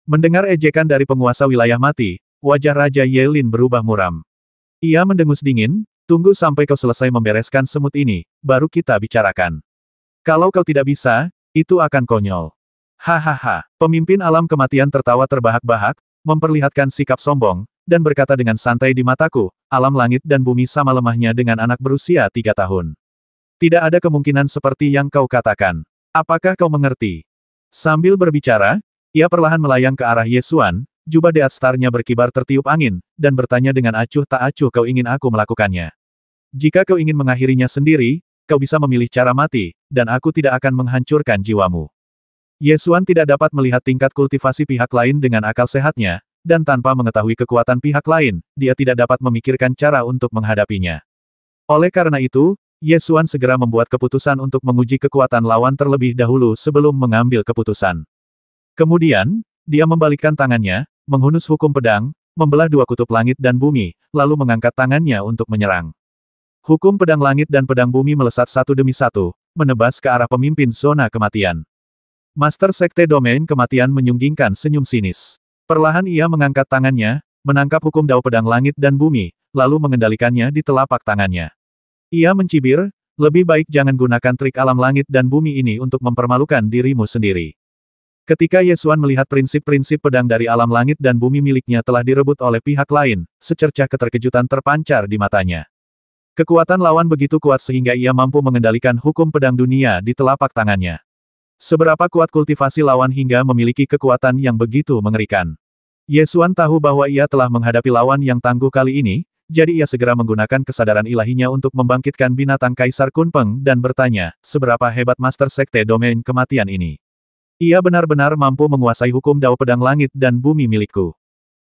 Mendengar ejekan dari penguasa wilayah mati, wajah Raja Yelin berubah muram. Ia mendengus dingin, tunggu sampai kau selesai membereskan semut ini, baru kita bicarakan. Kalau kau tidak bisa, itu akan konyol. Hahaha, pemimpin alam kematian tertawa terbahak-bahak, memperlihatkan sikap sombong, dan berkata dengan santai di mataku, alam langit dan bumi sama lemahnya dengan anak berusia 3 tahun. Tidak ada kemungkinan seperti yang kau katakan. Apakah kau mengerti? Sambil berbicara, ia perlahan melayang ke arah Yesuan, jubah Deathstar-nya berkibar tertiup angin, dan bertanya dengan acuh tak acuh kau ingin aku melakukannya. Jika kau ingin mengakhirinya sendiri, kau bisa memilih cara mati, dan aku tidak akan menghancurkan jiwamu. Yesuan tidak dapat melihat tingkat kultivasi pihak lain dengan akal sehatnya, dan tanpa mengetahui kekuatan pihak lain, dia tidak dapat memikirkan cara untuk menghadapinya. Oleh karena itu, Yesuan segera membuat keputusan untuk menguji kekuatan lawan terlebih dahulu sebelum mengambil keputusan. Kemudian, dia membalikkan tangannya, menghunus hukum pedang, membelah dua kutub langit dan bumi, lalu mengangkat tangannya untuk menyerang. Hukum pedang langit dan pedang bumi melesat satu demi satu, menebas ke arah pemimpin zona kematian. Master Sekte Domain Kematian menyunggingkan senyum sinis. Perlahan ia mengangkat tangannya, menangkap hukum dao pedang langit dan bumi, lalu mengendalikannya di telapak tangannya. Ia mencibir, lebih baik jangan gunakan trik alam langit dan bumi ini untuk mempermalukan dirimu sendiri. Ketika Yesuan melihat prinsip-prinsip pedang dari alam langit dan bumi miliknya telah direbut oleh pihak lain, secercah keterkejutan terpancar di matanya. Kekuatan lawan begitu kuat sehingga ia mampu mengendalikan hukum pedang dunia di telapak tangannya. Seberapa kuat kultivasi lawan hingga memiliki kekuatan yang begitu mengerikan. Yesuan tahu bahwa ia telah menghadapi lawan yang tangguh kali ini, jadi ia segera menggunakan kesadaran ilahinya untuk membangkitkan binatang Kaisar Kunpeng dan bertanya, seberapa hebat Master Sekte Domain Kematian ini? Ia benar-benar mampu menguasai hukum dao pedang langit dan bumi milikku.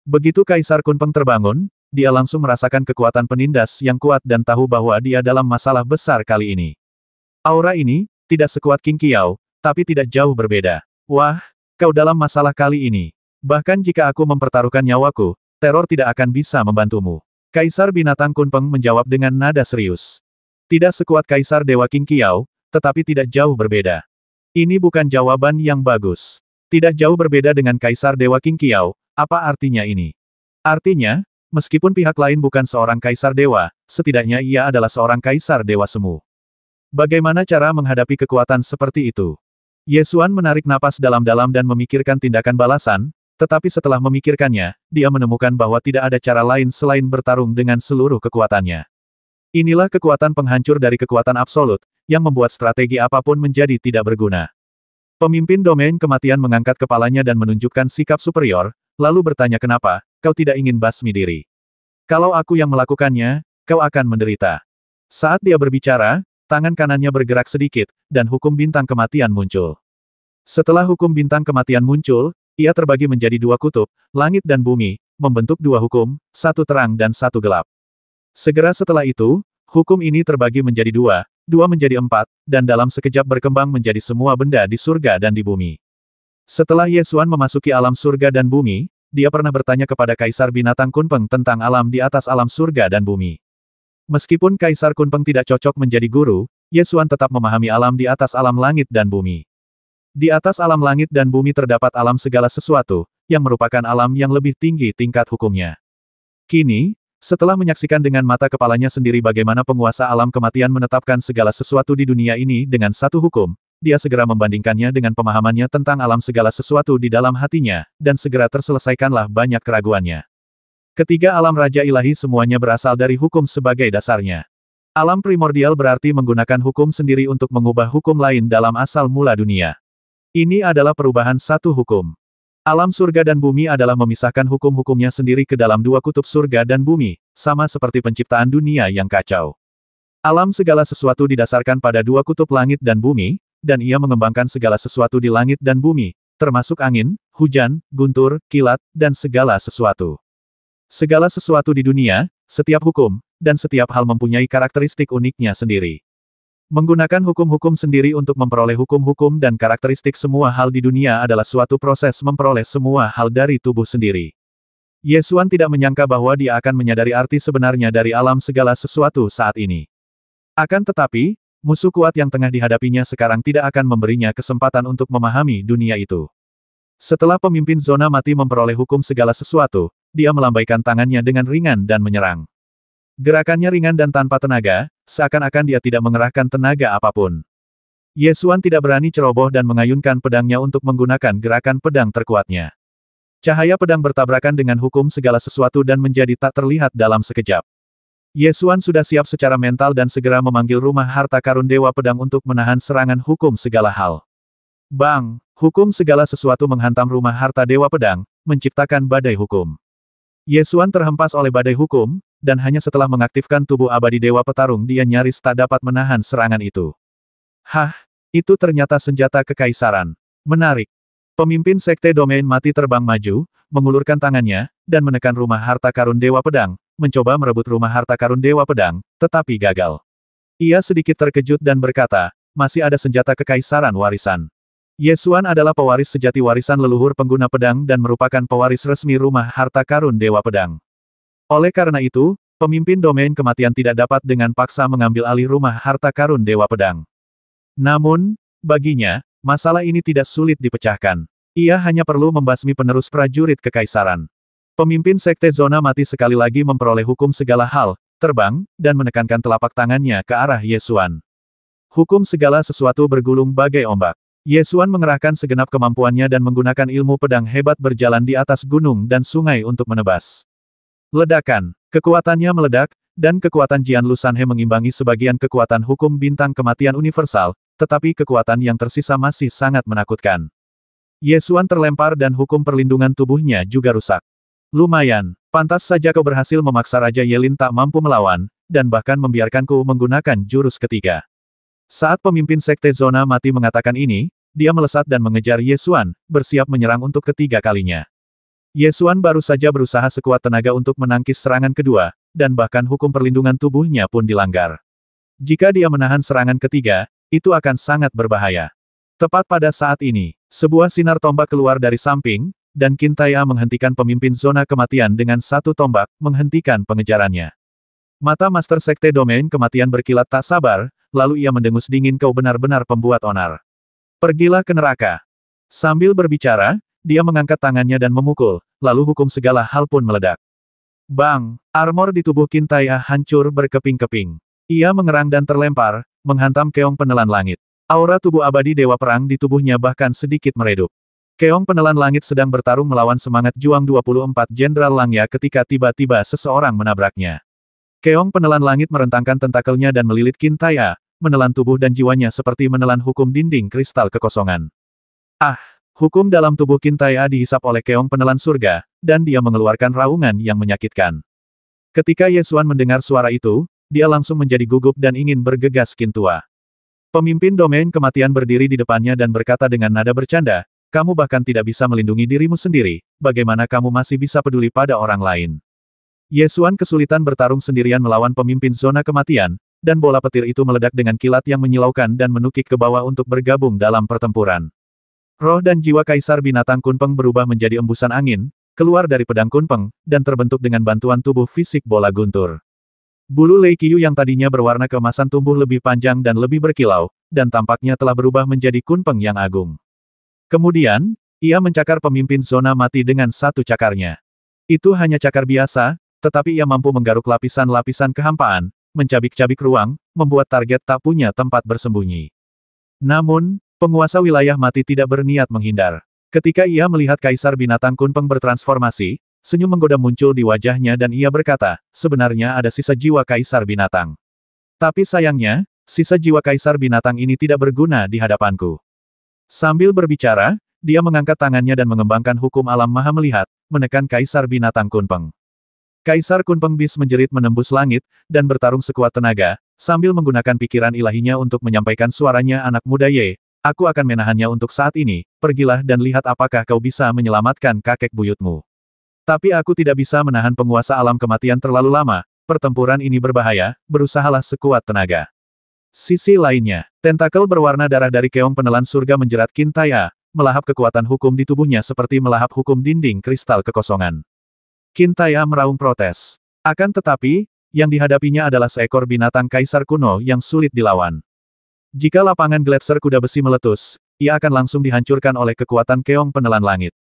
Begitu Kaisar Kunpeng terbangun, dia langsung merasakan kekuatan penindas yang kuat dan tahu bahwa dia dalam masalah besar kali ini. Aura ini, tidak sekuat King Qiao, tapi tidak jauh berbeda. Wah, kau dalam masalah kali ini. Bahkan jika aku mempertaruhkan nyawaku, teror tidak akan bisa membantumu. Kaisar Binatang Kunpeng menjawab dengan nada serius. Tidak sekuat Kaisar Dewa King Qiao, tetapi tidak jauh berbeda. Ini bukan jawaban yang bagus. Tidak jauh berbeda dengan Kaisar Dewa King Qiao, apa artinya ini? Artinya, meskipun pihak lain bukan seorang Kaisar Dewa, setidaknya ia adalah seorang Kaisar Dewa Semu. Bagaimana cara menghadapi kekuatan seperti itu? Yesuan menarik napas dalam-dalam dan memikirkan tindakan balasan, tetapi setelah memikirkannya, dia menemukan bahwa tidak ada cara lain selain bertarung dengan seluruh kekuatannya. Inilah kekuatan penghancur dari kekuatan absolut, yang membuat strategi apapun menjadi tidak berguna. Pemimpin domain kematian mengangkat kepalanya dan menunjukkan sikap superior, lalu bertanya kenapa, kau tidak ingin basmi diri. Kalau aku yang melakukannya, kau akan menderita. Saat dia berbicara, tangan kanannya bergerak sedikit, dan hukum bintang kematian muncul. Setelah hukum bintang kematian muncul, ia terbagi menjadi dua kutub, langit dan bumi, membentuk dua hukum, satu terang dan satu gelap. Segera setelah itu, hukum ini terbagi menjadi dua menjadi empat, dan dalam sekejap berkembang menjadi semua benda di surga dan di bumi. Setelah Yesuan memasuki alam surga dan bumi, dia pernah bertanya kepada Kaisar Binatang Kunpeng tentang alam di atas alam surga dan bumi. Meskipun Kaisar Kunpeng tidak cocok menjadi guru, Yesuan tetap memahami alam di atas alam langit dan bumi. Di atas alam langit dan bumi terdapat alam segala sesuatu, yang merupakan alam yang lebih tinggi tingkat hukumnya. Kini, setelah menyaksikan dengan mata kepalanya sendiri bagaimana penguasa alam kematian menetapkan segala sesuatu di dunia ini dengan satu hukum, dia segera membandingkannya dengan pemahamannya tentang alam segala sesuatu di dalam hatinya, dan segera terselesaikanlah banyak keraguannya. Ketiga alam Raja Ilahi semuanya berasal dari hukum sebagai dasarnya. Alam primordial berarti menggunakan hukum sendiri untuk mengubah hukum lain dalam asal mula dunia. Ini adalah perubahan satu hukum. Alam surga dan bumi adalah memisahkan hukum-hukumnya sendiri ke dalam dua kutub surga dan bumi, sama seperti penciptaan dunia yang kacau. Alam segala sesuatu didasarkan pada dua kutub langit dan bumi, dan ia mengembangkan segala sesuatu di langit dan bumi, termasuk angin, hujan, guntur, kilat, dan segala sesuatu. Segala sesuatu di dunia, setiap hukum, dan setiap hal mempunyai karakteristik uniknya sendiri. Menggunakan hukum-hukum sendiri untuk memperoleh hukum-hukum dan karakteristik semua hal di dunia adalah suatu proses memperoleh semua hal dari tubuh sendiri. Yesuan tidak menyangka bahwa dia akan menyadari arti sebenarnya dari alam segala sesuatu saat ini. Akan tetapi, musuh kuat yang tengah dihadapinya sekarang tidak akan memberinya kesempatan untuk memahami dunia itu. Setelah pemimpin zona mati memperoleh hukum segala sesuatu, dia melambaikan tangannya dengan ringan dan menyerang. Gerakannya ringan dan tanpa tenaga, seakan-akan dia tidak mengerahkan tenaga apapun. Ye Xuan tidak berani ceroboh dan mengayunkan pedangnya untuk menggunakan gerakan pedang terkuatnya. Cahaya pedang bertabrakan dengan hukum segala sesuatu dan menjadi tak terlihat dalam sekejap. Ye Xuan sudah siap secara mental dan segera memanggil rumah harta karun Dewa Pedang untuk menahan serangan hukum segala hal. Bang! Hukum segala sesuatu menghantam rumah harta Dewa Pedang, menciptakan badai hukum. Ye Xuan terhempas oleh badai hukum, dan hanya setelah mengaktifkan tubuh abadi Dewa Petarung dia nyaris tak dapat menahan serangan itu. Hah! Itu ternyata senjata kekaisaran. Menarik. Pemimpin Sekte Domain Mati terbang maju, mengulurkan tangannya, dan menekan rumah harta karun Dewa Pedang, mencoba merebut rumah harta karun Dewa Pedang, tetapi gagal. Ia sedikit terkejut dan berkata, masih ada senjata kekaisaran warisan. Ye Xuan adalah pewaris sejati warisan leluhur pengguna pedang dan merupakan pewaris resmi rumah harta karun Dewa Pedang. Oleh karena itu, pemimpin domain kematian tidak dapat dengan paksa mengambil alih rumah harta karun Dewa Pedang. Namun, baginya, masalah ini tidak sulit dipecahkan. Ia hanya perlu membasmi penerus prajurit kekaisaran. Pemimpin Sekte Zona Mati sekali lagi memperoleh hukum segala hal, terbang, dan menekankan telapak tangannya ke arah Ye Xuan. Hukum segala sesuatu bergulung bagai ombak. Ye Xuan mengerahkan segenap kemampuannya dan menggunakan ilmu pedang hebat berjalan di atas gunung dan sungai untuk menebas. Ledakan. Kekuatannya meledak, dan kekuatan Jian Lu Sanhe mengimbangi sebagian kekuatan hukum bintang kematian universal, tetapi kekuatan yang tersisa masih sangat menakutkan. Ye Xuan terlempar dan hukum perlindungan tubuhnya juga rusak. Lumayan, pantas saja kau berhasil memaksa Raja Yelin tak mampu melawan, dan bahkan membiarkanku menggunakan jurus ketiga. Saat pemimpin Sekte Zona Mati mengatakan ini, dia melesat dan mengejar Ye Xuan, bersiap menyerang untuk ketiga kalinya. Ye Xuan baru saja berusaha sekuat tenaga untuk menangkis serangan kedua, dan bahkan hukum perlindungan tubuhnya pun dilanggar. Jika dia menahan serangan ketiga, itu akan sangat berbahaya. Tepat pada saat ini, sebuah sinar tombak keluar dari samping, dan Qintaya menghentikan pemimpin zona kematian dengan satu tombak, menghentikan pengejarannya. Mata Master Sekte Domain Kematian berkilat tak sabar, lalu ia mendengus dingin, kau benar-benar pembuat onar. Pergilah ke neraka. Sambil berbicara, dia mengangkat tangannya dan memukul, lalu hukum segala hal pun meledak. Bang! Armor di tubuh Qintaya hancur berkeping-keping. Ia mengerang dan terlempar, menghantam keong penelan langit. Aura tubuh abadi Dewa Perang di tubuhnya bahkan sedikit meredup. Keong penelan langit sedang bertarung melawan semangat juang 24 Jenderal Langya ketika tiba-tiba seseorang menabraknya. Keong penelan langit merentangkan tentakelnya dan melilit Qintaya, menelan tubuh dan jiwanya seperti menelan hukum dinding kristal kekosongan. Ah! Hukum dalam tubuh Qintaya dihisap oleh keong penelan surga, dan dia mengeluarkan raungan yang menyakitkan. Ketika Ye Xuan mendengar suara itu, dia langsung menjadi gugup dan ingin bergegas Qintua. Pemimpin domain kematian berdiri di depannya dan berkata dengan nada bercanda, kamu bahkan tidak bisa melindungi dirimu sendiri, bagaimana kamu masih bisa peduli pada orang lain? Ye Xuan kesulitan bertarung sendirian melawan pemimpin zona kematian, dan bola petir itu meledak dengan kilat yang menyilaukan dan menukik ke bawah untuk bergabung dalam pertempuran. Roh dan jiwa Kaisar Binatang Kunpeng berubah menjadi embusan angin, keluar dari pedang Kunpeng, dan terbentuk dengan bantuan tubuh fisik bola guntur. Bulu Lei Qiyu yang tadinya berwarna keemasan tumbuh lebih panjang dan lebih berkilau, dan tampaknya telah berubah menjadi Kunpeng yang agung. Kemudian, ia mencakar pemimpin zona mati dengan satu cakarnya. Itu hanya cakar biasa, tetapi ia mampu menggaruk lapisan-lapisan kehampaan, mencabik-cabik ruang, membuat target tak punya tempat bersembunyi. Namun, penguasa wilayah mati tidak berniat menghindar. Ketika ia melihat Kaisar Binatang Kunpeng bertransformasi, senyum menggoda muncul di wajahnya dan ia berkata, sebenarnya ada sisa jiwa Kaisar Binatang. Tapi sayangnya, sisa jiwa Kaisar Binatang ini tidak berguna di hadapanku. Sambil berbicara, dia mengangkat tangannya dan mengembangkan hukum alam maha melihat, menekan Kaisar Binatang Kunpeng. Kaisar Kunpeng bis menjerit menembus langit, dan bertarung sekuat tenaga, sambil menggunakan pikiran ilahinya untuk menyampaikan suaranya, anak muda Ye. Aku akan menahannya untuk saat ini, pergilah dan lihat apakah kau bisa menyelamatkan kakek buyutmu. Tapi aku tidak bisa menahan penguasa alam kematian terlalu lama, pertempuran ini berbahaya, berusahalah sekuat tenaga. Sisi lainnya, tentakel berwarna darah dari keong penelan surga menjerat Qintaya, melahap kekuatan hukum di tubuhnya seperti melahap hukum dinding kristal kekosongan. Qintaya meraung protes. Akan tetapi, yang dihadapinya adalah seekor binatang kaisar kuno yang sulit dilawan. Jika lapangan gletser kuda besi meletus, ia akan langsung dihancurkan oleh kekuatan keong penelan langit.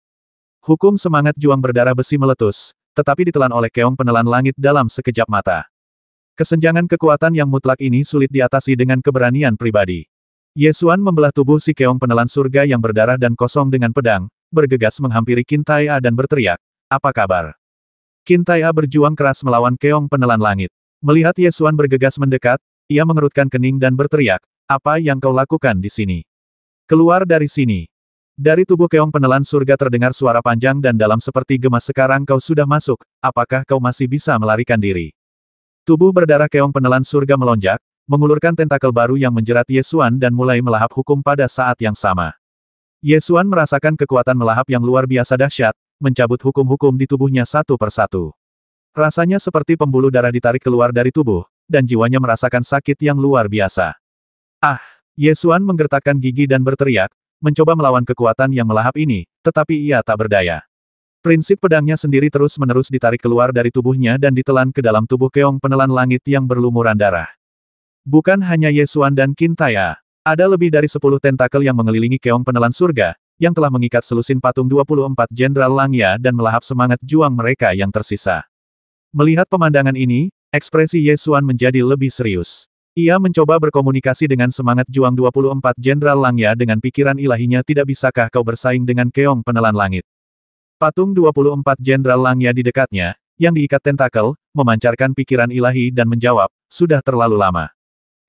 Hukum semangat juang berdarah besi meletus, tetapi ditelan oleh keong penelan langit dalam sekejap mata. Kesenjangan kekuatan yang mutlak ini sulit diatasi dengan keberanian pribadi. Ye Xuan membelah tubuh si keong penelan surga yang berdarah dan kosong dengan pedang, bergegas menghampiri Qin Tai'a dan berteriak, "Apa kabar?" Qin Tai'a berjuang keras melawan keong penelan langit. Melihat Ye Xuan bergegas mendekat, ia mengerutkan kening dan berteriak, "Apa yang kau lakukan di sini? Keluar dari sini!" Dari tubuh keong penelan surga terdengar suara panjang dan dalam seperti gemas. "Sekarang kau sudah masuk, apakah kau masih bisa melarikan diri?" Tubuh berdarah keong penelan surga melonjak, mengulurkan tentakel baru yang menjerat Ye Xuan dan mulai melahap hukum pada saat yang sama. Ye Xuan merasakan kekuatan melahap yang luar biasa dahsyat, mencabut hukum-hukum di tubuhnya satu persatu. Rasanya seperti pembuluh darah ditarik keluar dari tubuh, dan jiwanya merasakan sakit yang luar biasa. "Ah!" Ye Xuan menggertakkan gigi dan berteriak, mencoba melawan kekuatan yang melahap ini, tetapi ia tak berdaya. Prinsip pedangnya sendiri terus-menerus ditarik keluar dari tubuhnya dan ditelan ke dalam tubuh keong penelan langit yang berlumuran darah. Bukan hanya Ye Xuan dan Qin Tai'a, ada lebih dari 10 tentakel yang mengelilingi keong penelan surga, yang telah mengikat selusin patung 24 Jenderal Langya dan melahap semangat juang mereka yang tersisa. Melihat pemandangan ini, ekspresi Ye Xuan menjadi lebih serius. Ia mencoba berkomunikasi dengan semangat juang 24 Jenderal Langya dengan pikiran ilahinya. "Tidak bisakah kau bersaing dengan keong penelan langit?" Patung 24 Jenderal Langya di dekatnya, yang diikat tentakel, memancarkan pikiran ilahi dan menjawab, "Sudah terlalu lama.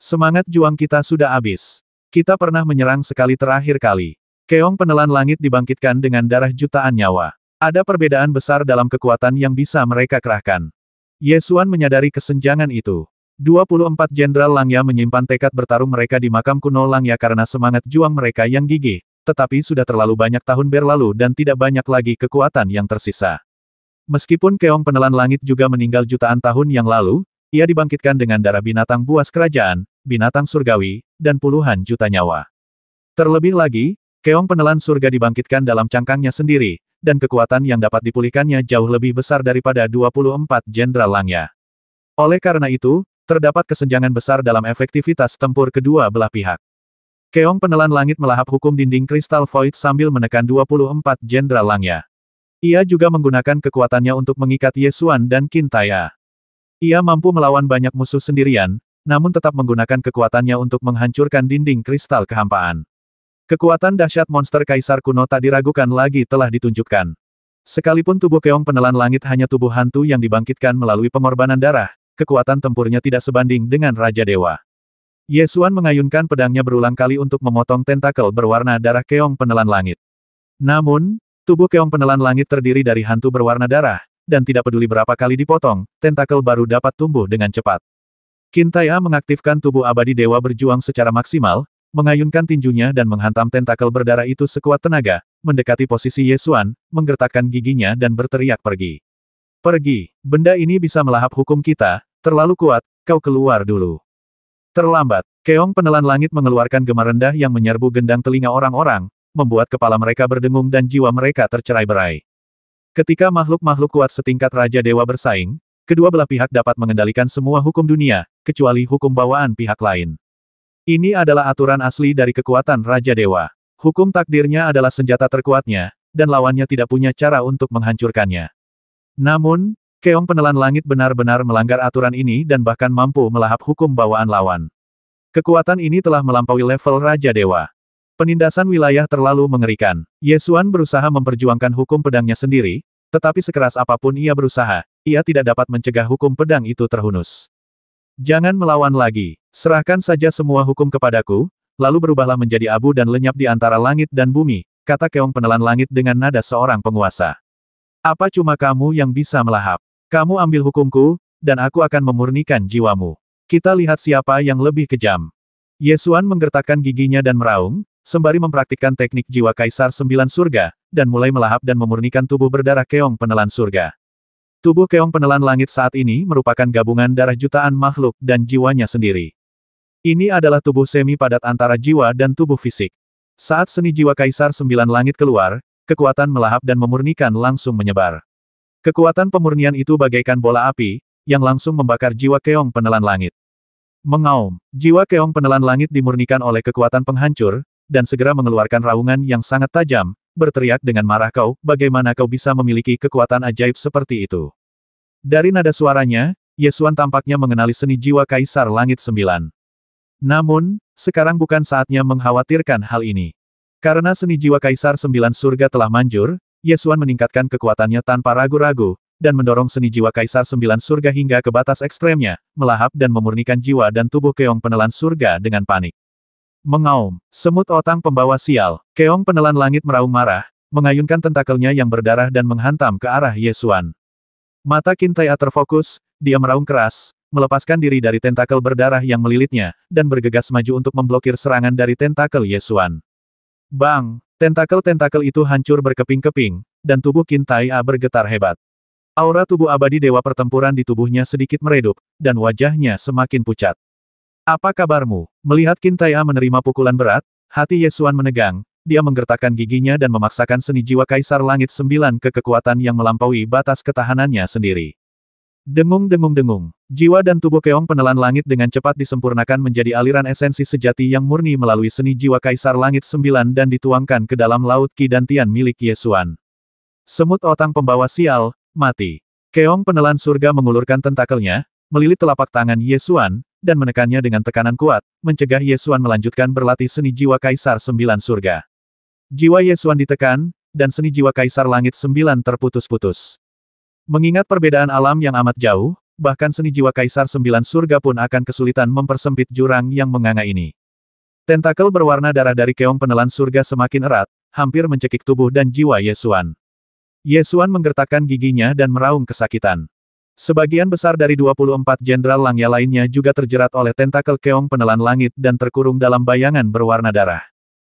Semangat juang kita sudah habis. Kita pernah menyerang sekali terakhir kali. Keong penelan langit dibangkitkan dengan darah jutaan nyawa. Ada perbedaan besar dalam kekuatan yang bisa mereka kerahkan." Ye Xuan menyadari kesenjangan itu. 24 Jenderal Langya menyimpan tekad bertarung mereka di makam kuno Langya karena semangat juang mereka yang gigih. Tetapi sudah terlalu banyak tahun berlalu dan tidak banyak lagi kekuatan yang tersisa. Meskipun keong penelan langit juga meninggal jutaan tahun yang lalu, ia dibangkitkan dengan darah binatang buas kerajaan, binatang surgawi, dan puluhan juta nyawa. Terlebih lagi, keong penelan surga dibangkitkan dalam cangkangnya sendiri, dan kekuatan yang dapat dipulihkannya jauh lebih besar daripada 24 Jenderal Langya. Oleh karena itu, terdapat kesenjangan besar dalam efektivitas tempur kedua belah pihak. Keong penelan langit melahap hukum dinding kristal void sambil menekan 24 Jenderal Langya. Ia juga menggunakan kekuatannya untuk mengikat Ye Xuan dan Qin Tai'a. Ia mampu melawan banyak musuh sendirian, namun tetap menggunakan kekuatannya untuk menghancurkan dinding kristal kehampaan. Kekuatan dahsyat monster kaisar kuno tak diragukan lagi telah ditunjukkan. Sekalipun tubuh keong penelan langit hanya tubuh hantu yang dibangkitkan melalui pengorbanan darah, kekuatan tempurnya tidak sebanding dengan Raja Dewa. Ye Xuan mengayunkan pedangnya berulang kali untuk memotong tentakel berwarna darah keong penelan langit. Namun, tubuh keong penelan langit terdiri dari hantu berwarna darah, dan tidak peduli berapa kali dipotong, tentakel baru dapat tumbuh dengan cepat. Qin Tai'a mengaktifkan tubuh abadi dewa berjuang secara maksimal, mengayunkan tinjunya dan menghantam tentakel berdarah itu sekuat tenaga, mendekati posisi Ye Xuan, menggertakkan giginya dan berteriak, "Pergi! Pergi! Benda ini bisa melahap hukum kita, terlalu kuat, kau keluar dulu." Terlambat, keong penelan langit mengeluarkan gema rendah yang menyerbu gendang telinga orang-orang, membuat kepala mereka berdengung dan jiwa mereka tercerai-berai. Ketika makhluk-makhluk kuat setingkat Raja Dewa bersaing, kedua belah pihak dapat mengendalikan semua hukum dunia, kecuali hukum bawaan pihak lain. Ini adalah aturan asli dari kekuatan Raja Dewa. Hukum takdirnya adalah senjata terkuatnya, dan lawannya tidak punya cara untuk menghancurkannya. Namun, keong penelan langit benar-benar melanggar aturan ini dan bahkan mampu melahap hukum bawaan lawan. Kekuatan ini telah melampaui level Raja Dewa. Penindasan wilayah terlalu mengerikan. Ye Xuan berusaha memperjuangkan hukum pedangnya sendiri, tetapi sekeras apapun ia berusaha, ia tidak dapat mencegah hukum pedang itu terhunus. "Jangan melawan lagi. Serahkan saja semua hukum kepadaku, lalu berubahlah menjadi abu dan lenyap di antara langit dan bumi," kata keong penelan langit dengan nada seorang penguasa. "Apa cuma kamu yang bisa melahap? Kamu ambil hukumku, dan aku akan memurnikan jiwamu. Kita lihat siapa yang lebih kejam." Ye Xuan menggertakkan giginya dan meraung, sembari mempraktikkan teknik jiwa Kaisar Sembilan Surga, dan mulai melahap dan memurnikan tubuh berdarah keong penelan surga. Tubuh keong penelan langit saat ini merupakan gabungan darah jutaan makhluk dan jiwanya sendiri. Ini adalah tubuh semi padat antara jiwa dan tubuh fisik. Saat seni jiwa Kaisar Sembilan Langit keluar, kekuatan melahap dan memurnikan langsung menyebar. Kekuatan pemurnian itu bagaikan bola api, yang langsung membakar jiwa keong penelan langit. Mengaum, jiwa keong penelan langit dimurnikan oleh kekuatan penghancur, dan segera mengeluarkan raungan yang sangat tajam, berteriak dengan marah, bagaimana kau bisa memiliki kekuatan ajaib seperti itu? Dari nada suaranya, Ye Xuan tampaknya mengenali seni jiwa Kaisar Langit Sembilan. Namun, sekarang bukan saatnya mengkhawatirkan hal ini. Karena seni jiwa Kaisar Sembilan Surga telah manjur, Ye Xuan meningkatkan kekuatannya tanpa ragu-ragu, dan mendorong seni jiwa Kaisar Sembilan Surga hingga ke batas ekstremnya, melahap dan memurnikan jiwa dan tubuh Keong Penelan Surga dengan panik. Mengaum, semut otang pembawa sial, Keong Penelan Langit meraung marah, mengayunkan tentakelnya yang berdarah dan menghantam ke arah Ye Xuan. Mata Qintai terfokus, dia meraung keras, melepaskan diri dari tentakel berdarah yang melilitnya, dan bergegas maju untuk memblokir serangan dari tentakel Ye Xuan. Bang! Tentakel-tentakel itu hancur berkeping-keping, dan tubuh Qintai bergetar hebat. Aura tubuh abadi dewa pertempuran di tubuhnya sedikit meredup, dan wajahnya semakin pucat. Apa kabarmu? Melihat Qintai menerima pukulan berat, hati Ye Xuan menegang, dia menggertakkan giginya dan memaksakan seni jiwa Kaisar Langit Sembilan ke kekuatan yang melampaui batas ketahanannya sendiri. Dengung-dengung-dengung, jiwa dan tubuh Keong Penelan Langit dengan cepat disempurnakan menjadi aliran esensi sejati yang murni melalui seni jiwa Kaisar Langit Sembilan dan dituangkan ke dalam laut Qi Dantian milik Ye Xuan. Semut otang pembawa sial, mati. Keong Penelan Surga mengulurkan tentakelnya, melilit telapak tangan Ye Xuan, dan menekannya dengan tekanan kuat, mencegah Ye Xuan melanjutkan berlatih seni jiwa Kaisar Sembilan Surga. Jiwa Ye Xuan ditekan, dan seni jiwa Kaisar Langit Sembilan terputus-putus. Mengingat perbedaan alam yang amat jauh, bahkan seni jiwa Kaisar Sembilan Surga pun akan kesulitan mempersempit jurang yang menganga ini. Tentakel berwarna darah dari Keong Penelan Surga semakin erat, hampir mencekik tubuh dan jiwa Ye Xuan. Ye Xuan menggertakkan giginya dan meraung kesakitan. Sebagian besar dari 24 jenderal Langya lainnya juga terjerat oleh tentakel Keong Penelan Langit dan terkurung dalam bayangan berwarna darah.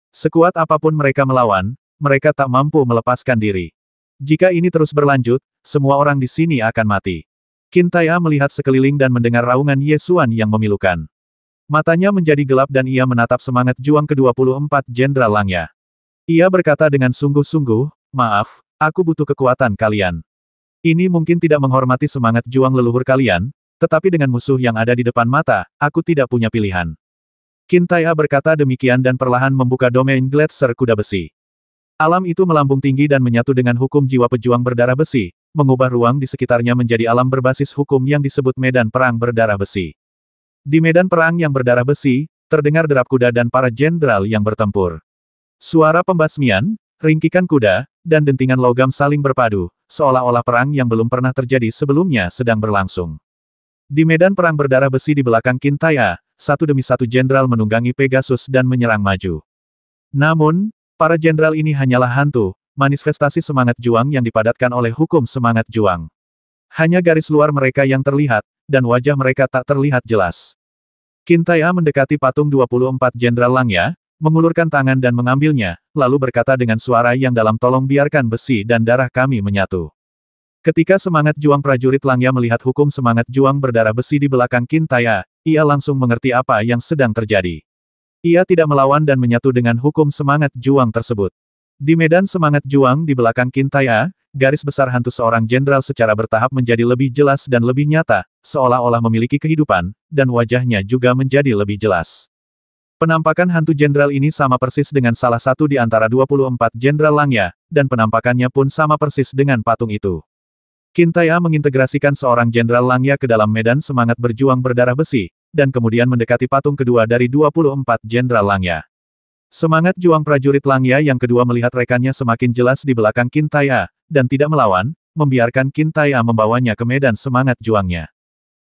Sekuat apapun mereka melawan, mereka tak mampu melepaskan diri. Jika ini terus berlanjut, semua orang di sini akan mati. Qintai melihat sekeliling dan mendengar raungan Ye Xuan yang memilukan. Matanya menjadi gelap dan ia menatap semangat juang ke-24 jenderal Langya. Ia berkata dengan sungguh-sungguh, maaf, aku butuh kekuatan kalian. Ini mungkin tidak menghormati semangat juang leluhur kalian, tetapi dengan musuh yang ada di depan mata, aku tidak punya pilihan. Qintai berkata demikian dan perlahan membuka domain Gletser kuda besi. Alam itu melambung tinggi dan menyatu dengan hukum jiwa pejuang berdarah besi, mengubah ruang di sekitarnya menjadi alam berbasis hukum yang disebut medan perang berdarah besi. Di medan perang yang berdarah besi, terdengar derap kuda dan para jenderal yang bertempur. Suara pembasmian, ringkikan kuda, dan dentingan logam saling berpadu, seolah-olah perang yang belum pernah terjadi sebelumnya sedang berlangsung. Di medan perang berdarah besi di belakang Qintai, satu demi satu jenderal menunggangi Pegasus dan menyerang maju. Namun, para jenderal ini hanyalah hantu, manifestasi semangat juang yang dipadatkan oleh hukum semangat juang. Hanya garis luar mereka yang terlihat, dan wajah mereka tak terlihat jelas. Qintai mendekati patung 24 jenderal Langya, mengulurkan tangan dan mengambilnya, lalu berkata dengan suara yang dalam, tolong biarkan besi dan darah kami menyatu. Ketika semangat juang prajurit Langya melihat hukum semangat juang berdarah besi di belakang Qintai, ia langsung mengerti apa yang sedang terjadi. Ia tidak melawan dan menyatu dengan hukum semangat juang tersebut. Di medan semangat juang di belakang Qintai, garis besar hantu seorang jenderal secara bertahap menjadi lebih jelas dan lebih nyata, seolah-olah memiliki kehidupan, dan wajahnya juga menjadi lebih jelas. Penampakan hantu jenderal ini sama persis dengan salah satu di antara 24 jenderal Langya, dan penampakannya pun sama persis dengan patung itu. Qintai mengintegrasikan seorang jenderal Langya ke dalam medan semangat berjuang berdarah besi, dan kemudian mendekati patung kedua dari 24 jenderal Langya. Semangat juang prajurit Langya yang kedua melihat rekannya semakin jelas di belakang Qintai, dan tidak melawan, membiarkan Qintai membawanya ke medan semangat juangnya.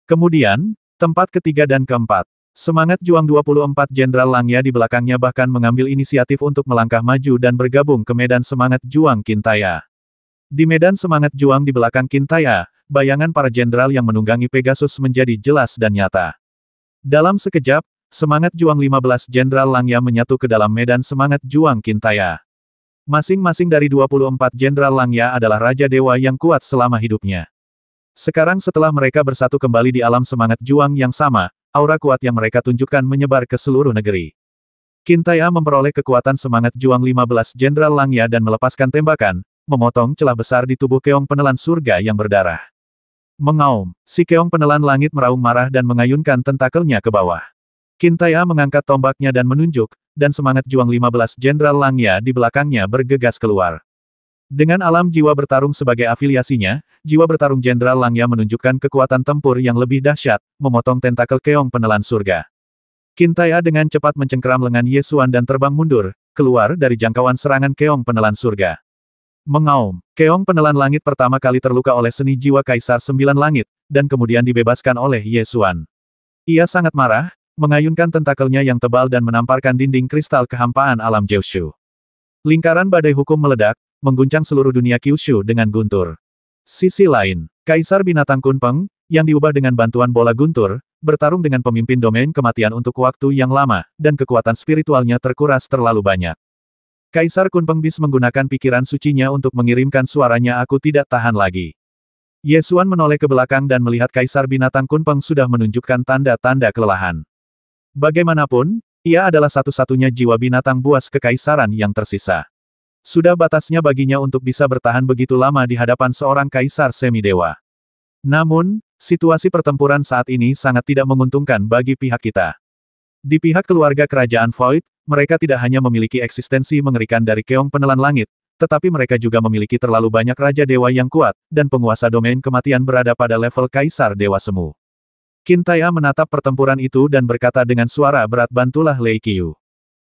Kemudian, tempat ketiga dan keempat. Semangat juang 24 jenderal Langya di belakangnya bahkan mengambil inisiatif untuk melangkah maju dan bergabung ke medan semangat juang Qintai. Di medan semangat juang di belakang Qintai, bayangan para jenderal yang menunggangi Pegasus menjadi jelas dan nyata. Dalam sekejap, semangat juang 15 jenderal Langya menyatu ke dalam medan semangat juang Qintai. Masing-masing dari 24 jenderal Langya adalah Raja Dewa yang kuat selama hidupnya. Sekarang setelah mereka bersatu kembali di alam semangat juang yang sama, aura kuat yang mereka tunjukkan menyebar ke seluruh negeri. Qintai memperoleh kekuatan semangat juang 15 jenderal Langya dan melepaskan tembakan, memotong celah besar di tubuh Keong Penelan Surga yang berdarah. Mengaum, si Keong Penelan Langit meraung marah dan mengayunkan tentakelnya ke bawah. Qintai mengangkat tombaknya dan menunjuk, dan semangat juang 15 Jenderal Langya di belakangnya bergegas keluar. Dengan alam jiwa bertarung sebagai afiliasinya, jiwa bertarung Jenderal Langya menunjukkan kekuatan tempur yang lebih dahsyat, memotong tentakel keong penelan surga. Qintaya dengan cepat mencengkeram lengan Ye Xuan dan terbang mundur, keluar dari jangkauan serangan keong penelan surga. Mengaum, keong penelan langit pertama kali terluka oleh seni jiwa Kaisar Sembilan Langit, dan kemudian dibebaskan oleh Ye Xuan. Ia sangat marah, mengayunkan tentakelnya yang tebal dan menamparkan dinding kristal kehampaan alam Jiushu. Lingkaran badai hukum meledak, mengguncang seluruh dunia Kyushu dengan guntur. Sisi lain, Kaisar Binatang Kunpeng, yang diubah dengan bantuan bola guntur, bertarung dengan pemimpin domain kematian untuk waktu yang lama, dan kekuatan spiritualnya terkuras terlalu banyak. Kaisar Kunpeng Bis menggunakan pikiran sucinya untuk mengirimkan suaranya aku tidak tahan lagi. Ye Xuan menoleh ke belakang dan melihat Kaisar Binatang Kunpeng sudah menunjukkan tanda-tanda kelelahan. Bagaimanapun, ia adalah satu-satunya jiwa binatang buas kekaisaran yang tersisa. Sudah batasnya baginya untuk bisa bertahan begitu lama di hadapan seorang kaisar semidewa. Namun, situasi pertempuran saat ini sangat tidak menguntungkan bagi pihak kita. Di pihak keluarga kerajaan Void, mereka tidak hanya memiliki eksistensi mengerikan dari keong penelan langit, tetapi mereka juga memiliki terlalu banyak raja dewa yang kuat, dan penguasa domain kematian berada pada level kaisar dewa semu. Qintaya menatap pertempuran itu dan berkata dengan suara berat bantulah Lei Qiu.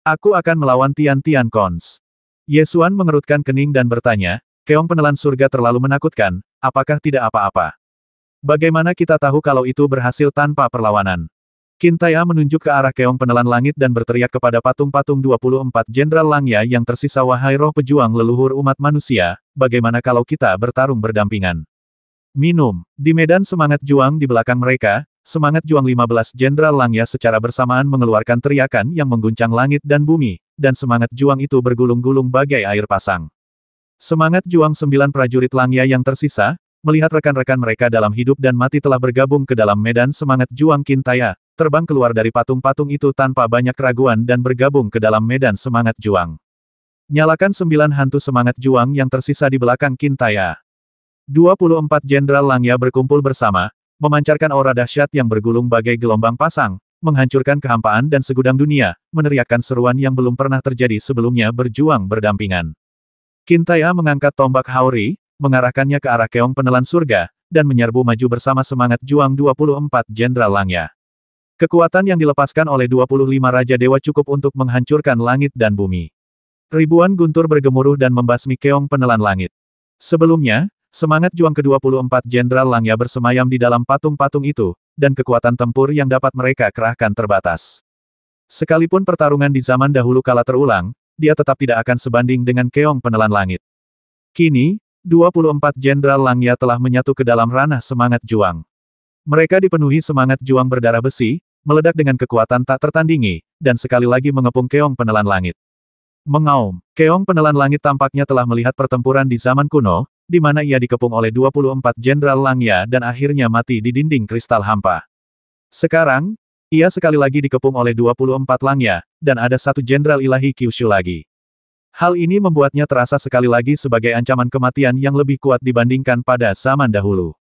Aku akan melawan Tian Tian Cons. Ye Xuan mengerutkan kening dan bertanya, keong penelan surga terlalu menakutkan, apakah tidak apa-apa? Bagaimana kita tahu kalau itu berhasil tanpa perlawanan? Qintaya menunjuk ke arah keong penelan langit dan berteriak kepada patung-patung 24 Jenderal Langya yang tersisa wahai roh pejuang leluhur umat manusia, bagaimana kalau kita bertarung berdampingan? Minum. Di medan semangat juang di belakang mereka, semangat juang 15 Jenderal Langya secara bersamaan mengeluarkan teriakan yang mengguncang langit dan bumi, dan semangat juang itu bergulung-gulung bagai air pasang. Semangat juang 9 prajurit Langya yang tersisa, melihat rekan-rekan mereka dalam hidup dan mati telah bergabung ke dalam medan semangat juang Qintaya, terbang keluar dari patung-patung itu tanpa banyak keraguan dan bergabung ke dalam medan semangat juang. Nyalakan 9 hantu semangat juang yang tersisa di belakang Qintaya. 24 Jenderal Langya berkumpul bersama, memancarkan aura dahsyat yang bergulung bagai gelombang pasang, menghancurkan kehampaan dan segudang dunia, meneriakkan seruan yang belum pernah terjadi sebelumnya berjuang berdampingan. Qintaya mengangkat tombak Haori, mengarahkannya ke arah keong penelan surga, dan menyerbu maju bersama semangat juang 24 Jenderal Langya. Kekuatan yang dilepaskan oleh 25 Raja Dewa cukup untuk menghancurkan langit dan bumi. Ribuan guntur bergemuruh dan membasmi keong penelan langit. Sebelumnya, semangat juang ke-24 Jenderal Langya bersemayam di dalam patung-patung itu, dan kekuatan tempur yang dapat mereka kerahkan terbatas. Sekalipun pertarungan di zaman dahulu kala terulang, dia tetap tidak akan sebanding dengan keong penelan langit. Kini, 24 Jenderal Langya telah menyatu ke dalam ranah semangat juang. Mereka dipenuhi semangat juang berdarah besi, meledak dengan kekuatan tak tertandingi, dan sekali lagi mengepung keong penelan langit. Mengaum, keong penelan langit tampaknya telah melihat pertempuran di zaman kuno, di mana ia dikepung oleh 24 Jenderal Langya dan akhirnya mati di dinding kristal hampa. Sekarang, ia sekali lagi dikepung oleh 24 Langya, dan ada satu Jenderal Ilahi Kyushu lagi. Hal ini membuatnya terasa sekali lagi sebagai ancaman kematian yang lebih kuat dibandingkan pada zaman dahulu.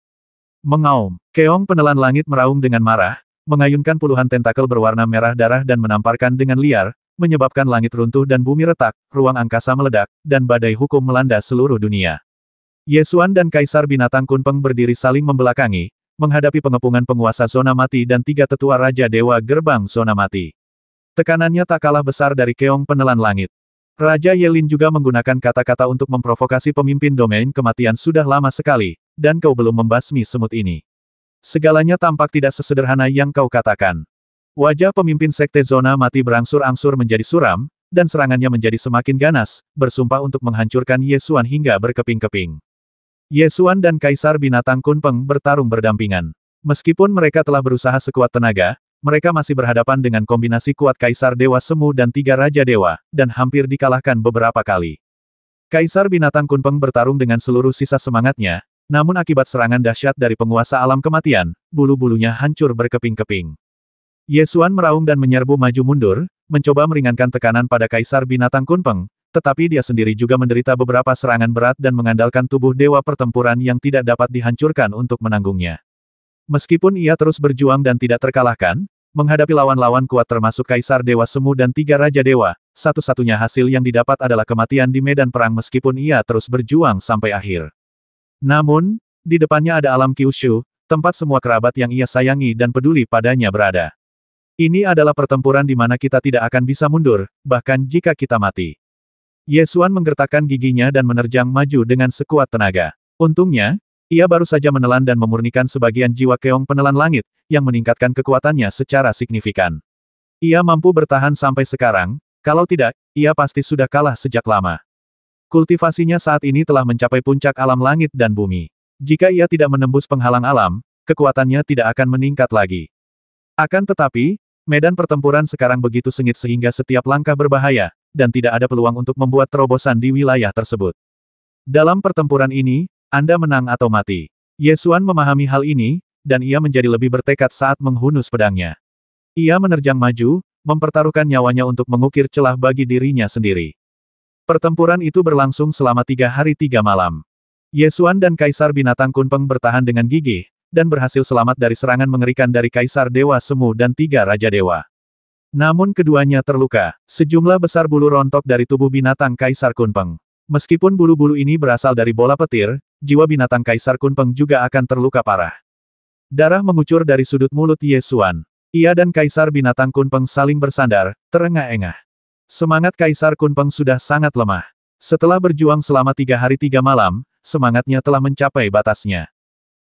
Mengaum, keong penelan langit meraung dengan marah, mengayunkan puluhan tentakel berwarna merah darah dan menamparkan dengan liar, menyebabkan langit runtuh dan bumi retak, ruang angkasa meledak, dan badai hukum melanda seluruh dunia. Ye Xuan dan Kaisar Binatang Kunpeng berdiri saling membelakangi, menghadapi pengepungan penguasa zona mati dan 3 tetua Raja Dewa Gerbang Zona Mati. Tekanannya tak kalah besar dari keong penelan langit. Raja Yelin juga menggunakan kata-kata untuk memprovokasi pemimpin domain kematian sudah lama sekali, dan kau belum membasmi semut ini. Segalanya tampak tidak sesederhana yang kau katakan. Wajah pemimpin Sekte Zona Mati berangsur-angsur menjadi suram, dan serangannya menjadi semakin ganas, bersumpah untuk menghancurkan Ye Xuan hingga berkeping-keping. Ye Xuan dan Kaisar Binatang Kunpeng bertarung berdampingan. Meskipun mereka telah berusaha sekuat tenaga, mereka masih berhadapan dengan kombinasi kuat Kaisar Dewa Semu dan 3 Raja Dewa, dan hampir dikalahkan beberapa kali. Kaisar Binatang Kunpeng bertarung dengan seluruh sisa semangatnya, namun akibat serangan dahsyat dari penguasa alam kematian, bulu-bulunya hancur berkeping-keping. Ye Xuan meraung dan menyerbu maju mundur, mencoba meringankan tekanan pada Kaisar Binatang Kunpeng, tetapi dia sendiri juga menderita beberapa serangan berat dan mengandalkan tubuh dewa pertempuran yang tidak dapat dihancurkan untuk menanggungnya. Meskipun ia terus berjuang dan tidak terkalahkan, menghadapi lawan-lawan kuat termasuk Kaisar Dewa Semu dan 3 Raja Dewa, satu-satunya hasil yang didapat adalah kematian di medan perang meskipun ia terus berjuang sampai akhir. Namun, di depannya ada alam Kyushu, tempat semua kerabat yang ia sayangi dan peduli padanya berada. Ini adalah pertempuran di mana kita tidak akan bisa mundur, bahkan jika kita mati. Ye Xuan menggertakkan giginya dan menerjang maju dengan sekuat tenaga. Untungnya, ia baru saja menelan dan memurnikan sebagian jiwa keong penelan langit, yang meningkatkan kekuatannya secara signifikan. Ia mampu bertahan sampai sekarang, kalau tidak, ia pasti sudah kalah sejak lama. Kultivasinya saat ini telah mencapai puncak alam langit dan bumi. Jika ia tidak menembus penghalang alam, kekuatannya tidak akan meningkat lagi. Akan tetapi, medan pertempuran sekarang begitu sengit sehingga setiap langkah berbahaya, dan tidak ada peluang untuk membuat terobosan di wilayah tersebut. Dalam pertempuran ini, Anda menang atau mati. Ye Xuan memahami hal ini, dan ia menjadi lebih bertekad saat menghunus pedangnya. Ia menerjang maju, mempertaruhkan nyawanya untuk mengukir celah bagi dirinya sendiri. Pertempuran itu berlangsung selama 3 hari 3 malam. Ye Xuan dan Kaisar Binatang Kunpeng bertahan dengan gigih, dan berhasil selamat dari serangan mengerikan dari Kaisar Dewa Semu dan 3 Raja Dewa. Namun keduanya terluka, sejumlah besar bulu rontok dari tubuh binatang Kaisar Kunpeng. Meskipun bulu-bulu ini berasal dari bola petir, jiwa binatang Kaisar Kunpeng juga akan terluka parah. Darah mengucur dari sudut mulut Ye Xuan. Ia dan Kaisar Binatang Kunpeng saling bersandar, terengah-engah. Semangat Kaisar Kunpeng sudah sangat lemah. Setelah berjuang selama 3 hari 3 malam, semangatnya telah mencapai batasnya.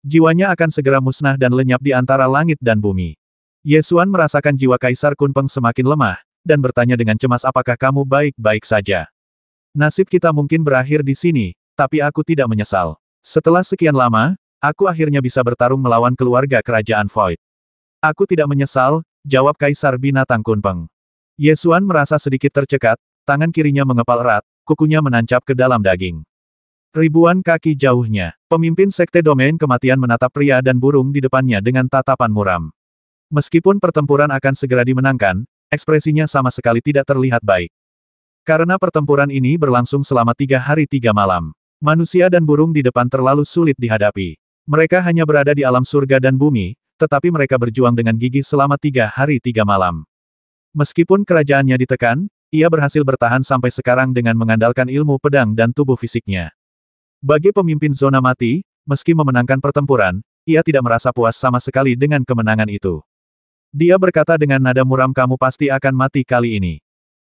Jiwanya akan segera musnah dan lenyap di antara langit dan bumi. Ye Xuan merasakan jiwa Kaisar Kunpeng semakin lemah, dan bertanya dengan cemas apakah kamu baik-baik saja. Nasib kita mungkin berakhir di sini, tapi aku tidak menyesal. Setelah sekian lama, aku akhirnya bisa bertarung melawan keluarga kerajaan Void. Aku tidak menyesal, jawab Kaisar Binatang Kunpeng. Ye Xuan merasa sedikit tercekat, tangan kirinya mengepal erat, kukunya menancap ke dalam daging. Ribuan kaki jauhnya, pemimpin Sekte Domain Kematian menatap pria dan burung di depannya dengan tatapan muram. Meskipun pertempuran akan segera dimenangkan, ekspresinya sama sekali tidak terlihat baik. Karena pertempuran ini berlangsung selama 3 hari 3 malam. Manusia dan burung di depan terlalu sulit dihadapi. Mereka hanya berada di alam surga dan bumi, tetapi mereka berjuang dengan gigih selama 3 hari 3 malam. Meskipun kerajaannya ditekan, ia berhasil bertahan sampai sekarang dengan mengandalkan ilmu pedang dan tubuh fisiknya. Bagi pemimpin zona mati, meski memenangkan pertempuran, ia tidak merasa puas sama sekali dengan kemenangan itu. Dia berkata dengan nada muram kamu pasti akan mati kali ini.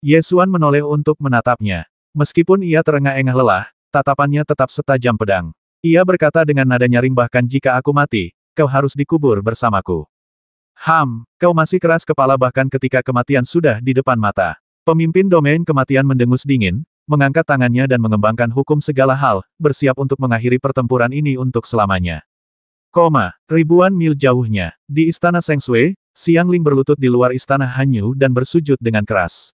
Ye Xuan menoleh untuk menatapnya. Meskipun ia terengah-engah lelah, tatapannya tetap setajam pedang. Ia berkata dengan nada nyaring bahkan jika aku mati, kau harus dikubur bersamaku. Kau masih keras kepala bahkan ketika kematian sudah di depan mata. Pemimpin domain kematian mendengus dingin, mengangkat tangannya dan mengembangkan hukum segala hal, bersiap untuk mengakhiri pertempuran ini untuk selamanya. Ribuan mil jauhnya, di istana Seng Sui, Xiang Ling berlutut di luar istana Hanyu dan bersujud dengan keras.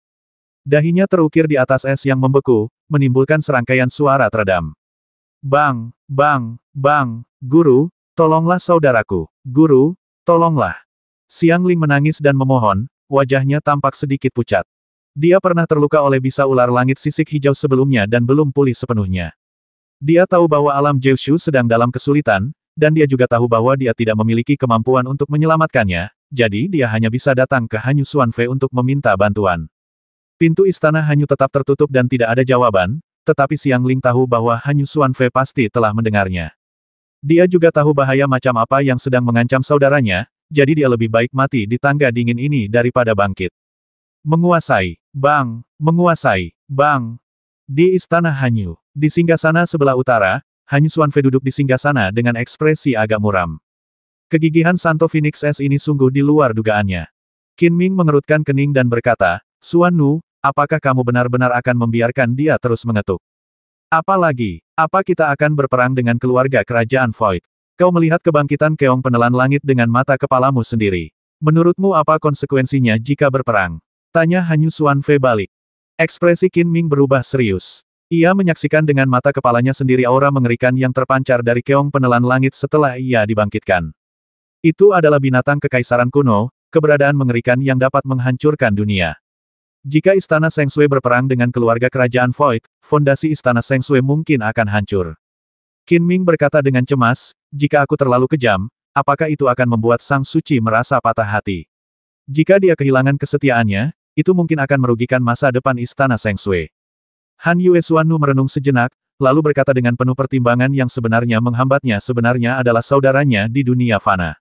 Dahinya terukir di atas es yang membeku, menimbulkan serangkaian suara teredam. Bang, bang, bang, guru, tolonglah saudaraku, guru, tolonglah. Xiang Ling menangis dan memohon, wajahnya tampak sedikit pucat. Dia pernah terluka oleh bisa ular langit sisik hijau sebelumnya dan belum pulih sepenuhnya. Dia tahu bahwa alam Jiushu sedang dalam kesulitan, dan dia juga tahu bahwa dia tidak memiliki kemampuan untuk menyelamatkannya, jadi dia hanya bisa datang ke Hanyu Xuanfei untuk meminta bantuan. Pintu istana Hanyu tetap tertutup dan tidak ada jawaban, tetapi Xiang Ling tahu bahwa Hanyu Xuanfei pasti telah mendengarnya. Dia juga tahu bahaya macam apa yang sedang mengancam saudaranya, jadi dia lebih baik mati di tangga dingin ini daripada bangkit. Menguasai, bang, menguasai, bang. Di istana Hanyu, di singgasana sebelah utara, Hanyu Xuanfei duduk di singgasana dengan ekspresi agak muram. Kegigihan Santo Phoenix S ini sungguh di luar dugaannya. Qin Ming mengerutkan kening dan berkata, Xuan Nu, apakah kamu benar-benar akan membiarkan dia terus mengetuk? Apalagi, apa kita akan berperang dengan keluarga kerajaan Void? Kau melihat kebangkitan keong penelan langit dengan mata kepalamu sendiri. Menurutmu apa konsekuensinya jika berperang? Tanya Hanyu Xuanfei balik. Ekspresi Qin Ming berubah serius. Ia menyaksikan dengan mata kepalanya sendiri aura mengerikan yang terpancar dari keong penelan langit setelah ia dibangkitkan. Itu adalah binatang kekaisaran kuno, keberadaan mengerikan yang dapat menghancurkan dunia. Jika istana Seng Sui berperang dengan keluarga kerajaan Void, fondasi istana Seng Sui mungkin akan hancur. Qin Ming berkata dengan cemas, jika aku terlalu kejam, apakah itu akan membuat Sang Suci merasa patah hati? Jika dia kehilangan kesetiaannya, itu mungkin akan merugikan masa depan Istana Seng Sui. Han Yue Xuannu merenung sejenak, lalu berkata dengan penuh pertimbangan yang sebenarnya menghambatnya sebenarnya adalah saudaranya di dunia fana.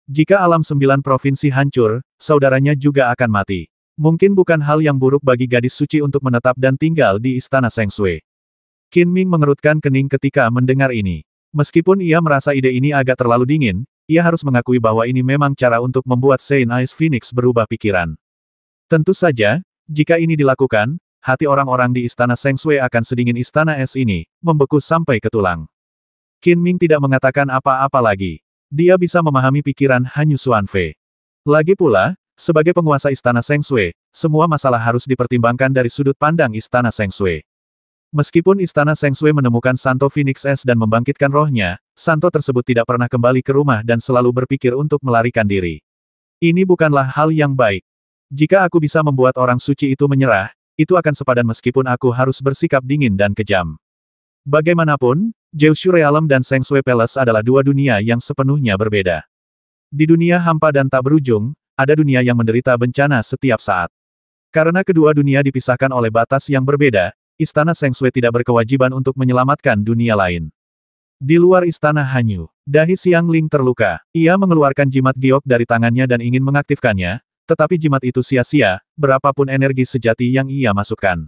Jika alam 9 provinsi hancur, saudaranya juga akan mati. Mungkin bukan hal yang buruk bagi gadis suci untuk menetap dan tinggal di Istana Seng Sui. Qin Ming mengerutkan kening ketika mendengar ini. Meskipun ia merasa ide ini agak terlalu dingin, ia harus mengakui bahwa ini memang cara untuk membuat Saint Ice Phoenix berubah pikiran. Tentu saja, jika ini dilakukan, hati orang-orang di Istana Seng Sui akan sedingin Istana Es ini, membeku sampai ke tulang. Qin Ming tidak mengatakan apa-apa lagi. Dia bisa memahami pikiran Hanyu Xuanfei. Lagi pula, sebagai penguasa Istana Seng Sui, semua masalah harus dipertimbangkan dari sudut pandang Istana Seng Sui. Meskipun Istana Seng Sui menemukan Santo Phoenix Es dan membangkitkan rohnya, Santo tersebut tidak pernah kembali ke rumah dan selalu berpikir untuk melarikan diri. Ini bukanlah hal yang baik. Jika aku bisa membuat orang suci itu menyerah, itu akan sepadan meskipun aku harus bersikap dingin dan kejam. Bagaimanapun, Jiushu Realm dan Seng Sui Palace adalah dua dunia yang sepenuhnya berbeda. Di dunia hampa dan tak berujung, ada dunia yang menderita bencana setiap saat. Karena kedua dunia dipisahkan oleh batas yang berbeda, Istana Seng Sui tidak berkewajiban untuk menyelamatkan dunia lain. Di luar Istana Hanyu, dahi Xiangling terluka. Ia mengeluarkan jimat giok dari tangannya dan ingin mengaktifkannya, tetapi jimat itu sia-sia, berapapun energi sejati yang ia masukkan.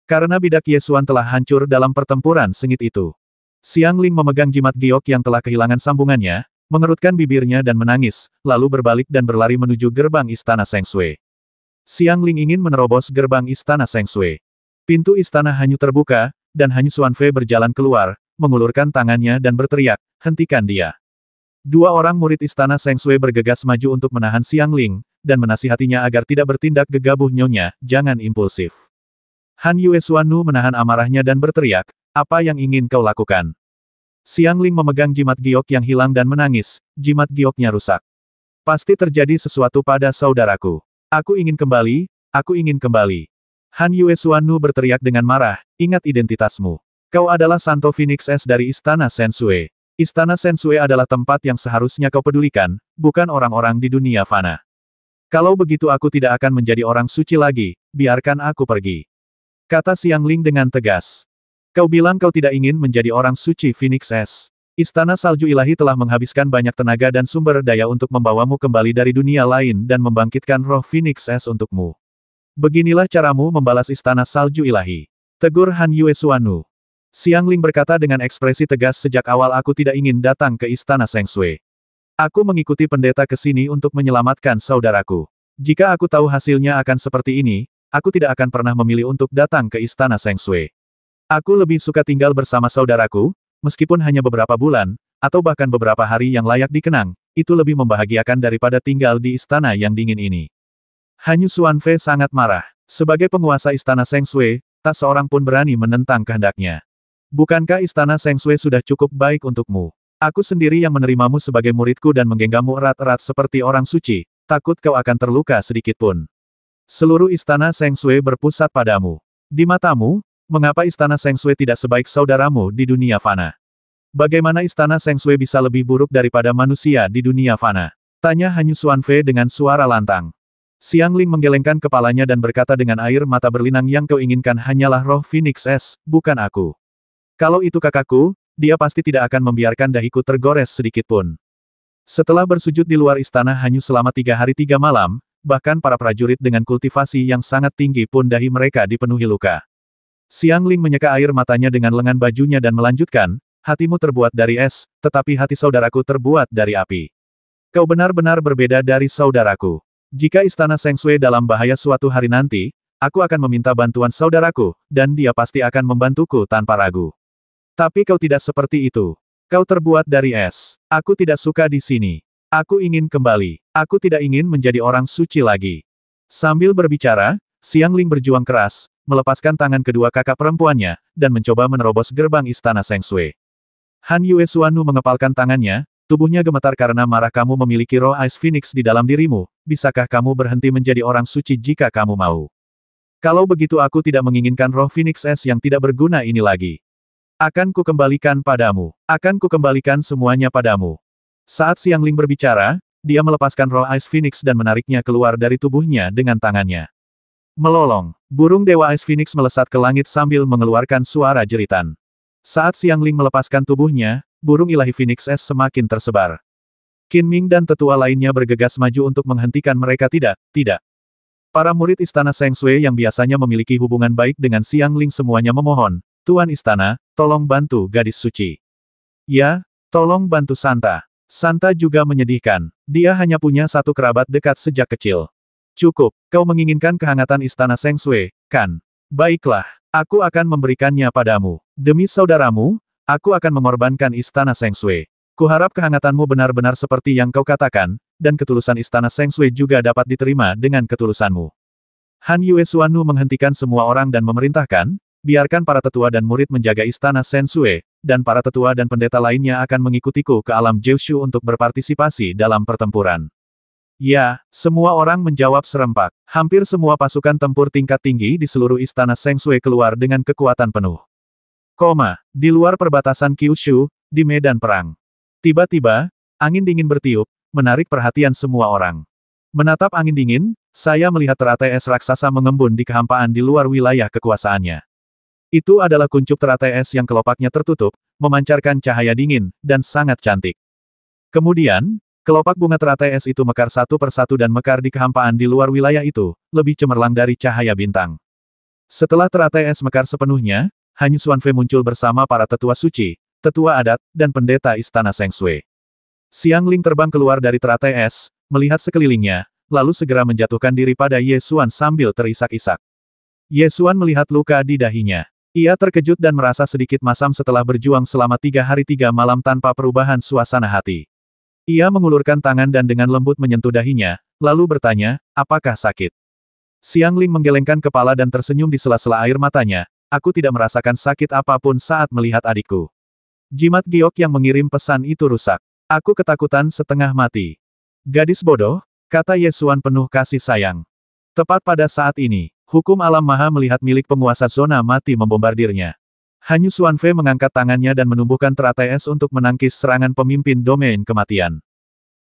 Karena bidak Yesuan telah hancur dalam pertempuran sengit itu. Xiangling memegang jimat giok yang telah kehilangan sambungannya, mengerutkan bibirnya dan menangis, lalu berbalik dan berlari menuju gerbang Istana Seng Sui. Xiangling ingin menerobos gerbang Istana Seng Sui. Pintu istana Hanyu terbuka, dan Hanyu Xuanfei berjalan keluar, mengulurkan tangannya dan berteriak, "Hentikan dia!" Dua orang murid istana Seng Sui bergegas maju untuk menahan Xiangling, dan menasihatinya agar tidak bertindak gegabah. "Nyonya, jangan impulsif." Han Yue Xuannu menahan amarahnya dan berteriak, "Apa yang ingin kau lakukan?" Xiangling memegang jimat giok yang hilang dan menangis, jimat gioknya rusak. "Pasti terjadi sesuatu pada saudaraku. Aku ingin kembali, aku ingin kembali." Han Yue Xuannu berteriak dengan marah, "Ingat identitasmu. Kau adalah Santo Phoenix Es dari Istana Seng Sui. Istana Seng Sui adalah tempat yang seharusnya kau pedulikan, bukan orang-orang di dunia fana. Kalau begitu aku tidak akan menjadi orang suci lagi, biarkan aku pergi." Kata Xiangling dengan tegas. "Kau bilang kau tidak ingin menjadi orang suci Phoenix Es. Istana Salju Ilahi telah menghabiskan banyak tenaga dan sumber daya untuk membawamu kembali dari dunia lain dan membangkitkan roh Phoenix Es untukmu. Beginilah caramu membalas Istana Salju Ilahi," tegur Han Yue Xuannu. Xiangling berkata dengan ekspresi tegas, "Sejak awal aku tidak ingin datang ke Istana Seng Sui. Aku mengikuti pendeta ke sini untuk menyelamatkan saudaraku. Jika aku tahu hasilnya akan seperti ini, aku tidak akan pernah memilih untuk datang ke Istana Seng Sui. Aku lebih suka tinggal bersama saudaraku, meskipun hanya beberapa bulan, atau bahkan beberapa hari yang layak dikenang, itu lebih membahagiakan daripada tinggal di istana yang dingin ini." Hanyu Xuanfei sangat marah. Sebagai penguasa Istana Seng Sui, tak seorang pun berani menentang kehendaknya. "Bukankah Istana Seng Sui sudah cukup baik untukmu? Aku sendiri yang menerimamu sebagai muridku dan menggenggammu erat-erat seperti orang suci, takut kau akan terluka sedikitpun. Seluruh Istana Seng Sui berpusat padamu. Di matamu, mengapa Istana Seng Sui tidak sebaik saudaramu di dunia fana? Bagaimana Istana Seng Sui bisa lebih buruk daripada manusia di dunia fana?" tanya Hanyu Xuanfei dengan suara lantang. Xiangling menggelengkan kepalanya dan berkata dengan air mata berlinang, "Yang kau inginkan hanyalah roh Phoenix Es, bukan aku. Kalau itu kakakku, dia pasti tidak akan membiarkan dahiku tergores sedikitpun." Setelah bersujud di luar istana Hanyu selama 3 hari 3 malam, bahkan para prajurit dengan kultivasi yang sangat tinggi pun dahi mereka dipenuhi luka. Xiangling menyeka air matanya dengan lengan bajunya dan melanjutkan, "Hatimu terbuat dari es, tetapi hati saudaraku terbuat dari api. Kau benar-benar berbeda dari saudaraku. Jika Istana Seng Sui dalam bahaya suatu hari nanti, aku akan meminta bantuan saudaraku, dan dia pasti akan membantuku tanpa ragu. Tapi kau tidak seperti itu. Kau terbuat dari es. Aku tidak suka di sini. Aku ingin kembali. Aku tidak ingin menjadi orang suci lagi." Sambil berbicara, Xiangling berjuang keras, melepaskan tangan kedua kakak perempuannya, dan mencoba menerobos gerbang Istana Seng Sui. Han Yue Xuannu mengepalkan tangannya, tubuhnya gemetar karena marah. "Kamu memiliki roh Ice Phoenix di dalam dirimu, bisakah kamu berhenti menjadi orang suci jika kamu mau? Kalau begitu aku tidak menginginkan roh Phoenix Es yang tidak berguna ini lagi. Akan kukembalikan padamu. Akan kukembalikan semuanya padamu." Saat Xiangling berbicara, dia melepaskan roh Ice Phoenix dan menariknya keluar dari tubuhnya dengan tangannya. Melolong, burung Dewa Ice Phoenix melesat ke langit sambil mengeluarkan suara jeritan. Saat Xiangling melepaskan tubuhnya, burung ilahi Phoenix S semakin tersebar. Qin Ming dan tetua lainnya bergegas maju untuk menghentikan mereka. Tidak. Para murid istana Seng Sui yang biasanya memiliki hubungan baik dengan Xiangling semuanya memohon, Tuan Istana, tolong bantu gadis suci. Ya, tolong bantu Santa. Santa juga menyedihkan. Dia hanya punya satu kerabat dekat sejak kecil. Cukup, kau menginginkan kehangatan istana Seng Sui, kan? Baiklah, aku akan memberikannya padamu. Demi saudaramu, aku akan mengorbankan istana Seng Sui. Kuharap kehangatanmu benar-benar seperti yang kau katakan, dan ketulusan istana Seng Sui juga dapat diterima dengan ketulusanmu. Han Yue Xuannu menghentikan semua orang dan memerintahkan, biarkan para tetua dan murid menjaga istana Seng Sui, dan para tetua dan pendeta lainnya akan mengikutiku ke alam Jiushu untuk berpartisipasi dalam pertempuran. Ya, semua orang menjawab serempak. Hampir semua pasukan tempur tingkat tinggi di seluruh istana Seng Sui keluar dengan kekuatan penuh. Di luar perbatasan Kyushu, di medan perang. Tiba-tiba, angin dingin bertiup, menarik perhatian semua orang. Menatap angin dingin, saya melihat teratai es raksasa mengembun di kehampaan di luar wilayah kekuasaannya. Itu adalah kuncup teratai es yang kelopaknya tertutup, memancarkan cahaya dingin, dan sangat cantik. Kemudian, kelopak bunga teratai es itu mekar satu persatu dan mekar di kehampaan di luar wilayah itu, lebih cemerlang dari cahaya bintang. Setelah teratai es mekar sepenuhnya, Han Xuanfei muncul bersama para tetua suci, tetua adat, dan pendeta istana Seng Sui. Xiangling terbang keluar dari teratai es, melihat sekelilingnya, lalu segera menjatuhkan diri pada Ye Xuan sambil terisak-isak. Ye Xuan melihat luka di dahinya. Ia terkejut dan merasa sedikit masam setelah berjuang selama 3 hari 3 malam tanpa perubahan suasana hati. Ia mengulurkan tangan dan dengan lembut menyentuh dahinya, lalu bertanya, apakah sakit? Xiangling menggelengkan kepala dan tersenyum di sela-sela air matanya, aku tidak merasakan sakit apapun saat melihat adikku. Jimat giok yang mengirim pesan itu rusak. Aku ketakutan setengah mati. Gadis bodoh, kata Ye Xuan penuh kasih sayang. Tepat pada saat ini, hukum alam maha melihat milik penguasa zona mati membombardirnya. Han Xuanfei mengangkat tangannya dan menumbuhkan teratai es untuk menangkis serangan pemimpin domain kematian.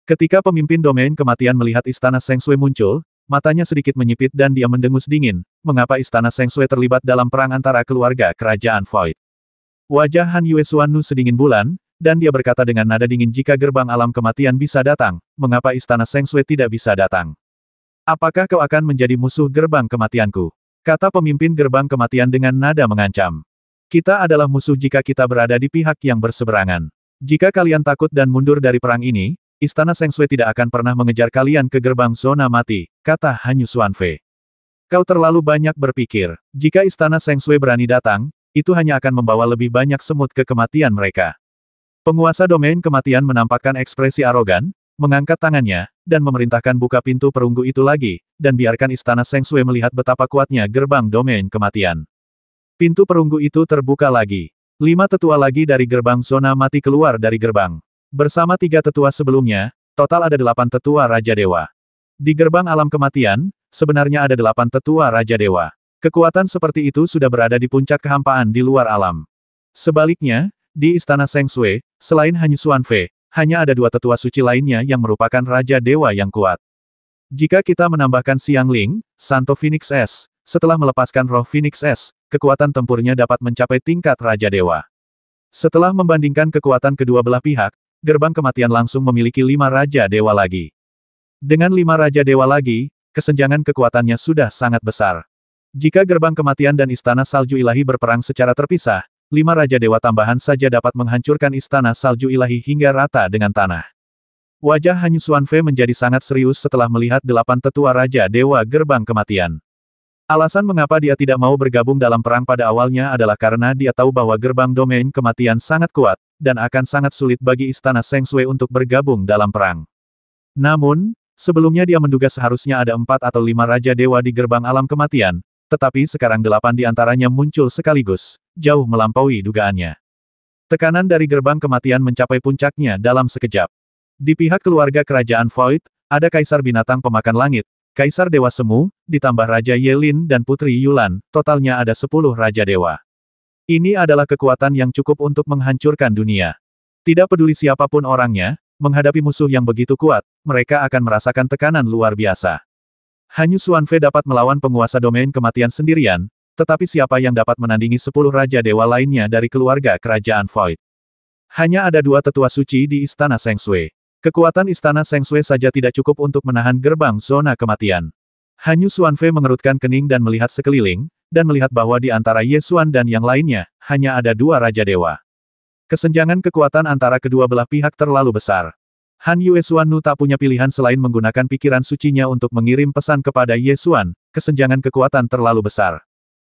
Ketika pemimpin domain kematian melihat istana Seng Sui muncul, matanya sedikit menyipit dan dia mendengus dingin, mengapa istana Seng Sui terlibat dalam perang antara keluarga kerajaan Void. Wajah Han Yue Xuannu sedingin bulan, dan dia berkata dengan nada dingin jika gerbang alam kematian bisa datang, mengapa istana Seng Sui tidak bisa datang? Apakah kau akan menjadi musuh gerbang kematianku? Kata pemimpin gerbang kematian dengan nada mengancam. Kita adalah musuh jika kita berada di pihak yang berseberangan. Jika kalian takut dan mundur dari perang ini, istana Seng Sui tidak akan pernah mengejar kalian ke gerbang zona mati, kata Han Xuanfei. Kau terlalu banyak berpikir. Jika istana Seng Sui berani datang, itu hanya akan membawa lebih banyak semut ke kematian mereka. Penguasa domain kematian menampakkan ekspresi arogan, mengangkat tangannya, dan memerintahkan buka pintu perunggu itu lagi, dan biarkan istana Seng Sui melihat betapa kuatnya gerbang domain kematian. Pintu perunggu itu terbuka lagi. 5 tetua lagi dari gerbang zona mati keluar dari gerbang. Bersama 3 tetua sebelumnya, total ada 8 tetua Raja Dewa. Di gerbang alam kematian, sebenarnya ada 8 tetua Raja Dewa. Kekuatan seperti itu sudah berada di puncak kehampaan di luar alam. Sebaliknya, di istana Seng Sui, selain Han Xuanfei, hanya ada 2 tetua suci lainnya yang merupakan Raja Dewa yang kuat. Jika kita menambahkan Xiangling, Santo Phoenix S, setelah melepaskan roh Phoenix S, kekuatan tempurnya dapat mencapai tingkat Raja Dewa. Setelah membandingkan kekuatan kedua belah pihak, gerbang kematian langsung memiliki 5 Raja Dewa lagi. Dengan 5 Raja Dewa lagi, kesenjangan kekuatannya sudah sangat besar. Jika gerbang kematian dan istana salju ilahi berperang secara terpisah, 5 Raja Dewa tambahan saja dapat menghancurkan istana salju ilahi hingga rata dengan tanah. Wajah Han Xuanfei menjadi sangat serius setelah melihat 8 tetua Raja Dewa gerbang kematian. Alasan mengapa dia tidak mau bergabung dalam perang pada awalnya adalah karena dia tahu bahwa gerbang domain kematian sangat kuat, dan akan sangat sulit bagi istana Seng Sui untuk bergabung dalam perang. Namun, sebelumnya dia menduga seharusnya ada 4 atau 5 Raja Dewa di gerbang alam kematian, tetapi sekarang 8 di antaranya muncul sekaligus, jauh melampaui dugaannya. Tekanan dari gerbang kematian mencapai puncaknya dalam sekejap. Di pihak keluarga kerajaan Void, ada Kaisar Binatang Pemakan Langit, Kaisar Dewa Semu, ditambah Raja Yelin dan Putri Yulan, totalnya ada 10 Raja Dewa. Ini adalah kekuatan yang cukup untuk menghancurkan dunia. Tidak peduli siapapun orangnya, menghadapi musuh yang begitu kuat, mereka akan merasakan tekanan luar biasa. Hanyu Xuanfei dapat melawan penguasa domain kematian sendirian, tetapi siapa yang dapat menandingi 10 Raja Dewa lainnya dari keluarga Kerajaan Void? Hanya ada 2 tetua suci di Istana Seng Sui. Kekuatan Istana Seng Sui saja tidak cukup untuk menahan gerbang zona kematian. Hanyu Xuanfei mengerutkan kening dan melihat sekeliling, dan melihat bahwa di antara Ye Xuan dan yang lainnya, hanya ada 2 Raja Dewa. Kesenjangan kekuatan antara kedua belah pihak terlalu besar. Han Yue Xuannu tak punya pilihan selain menggunakan pikiran sucinya untuk mengirim pesan kepada Ye Xuan, kesenjangan kekuatan terlalu besar.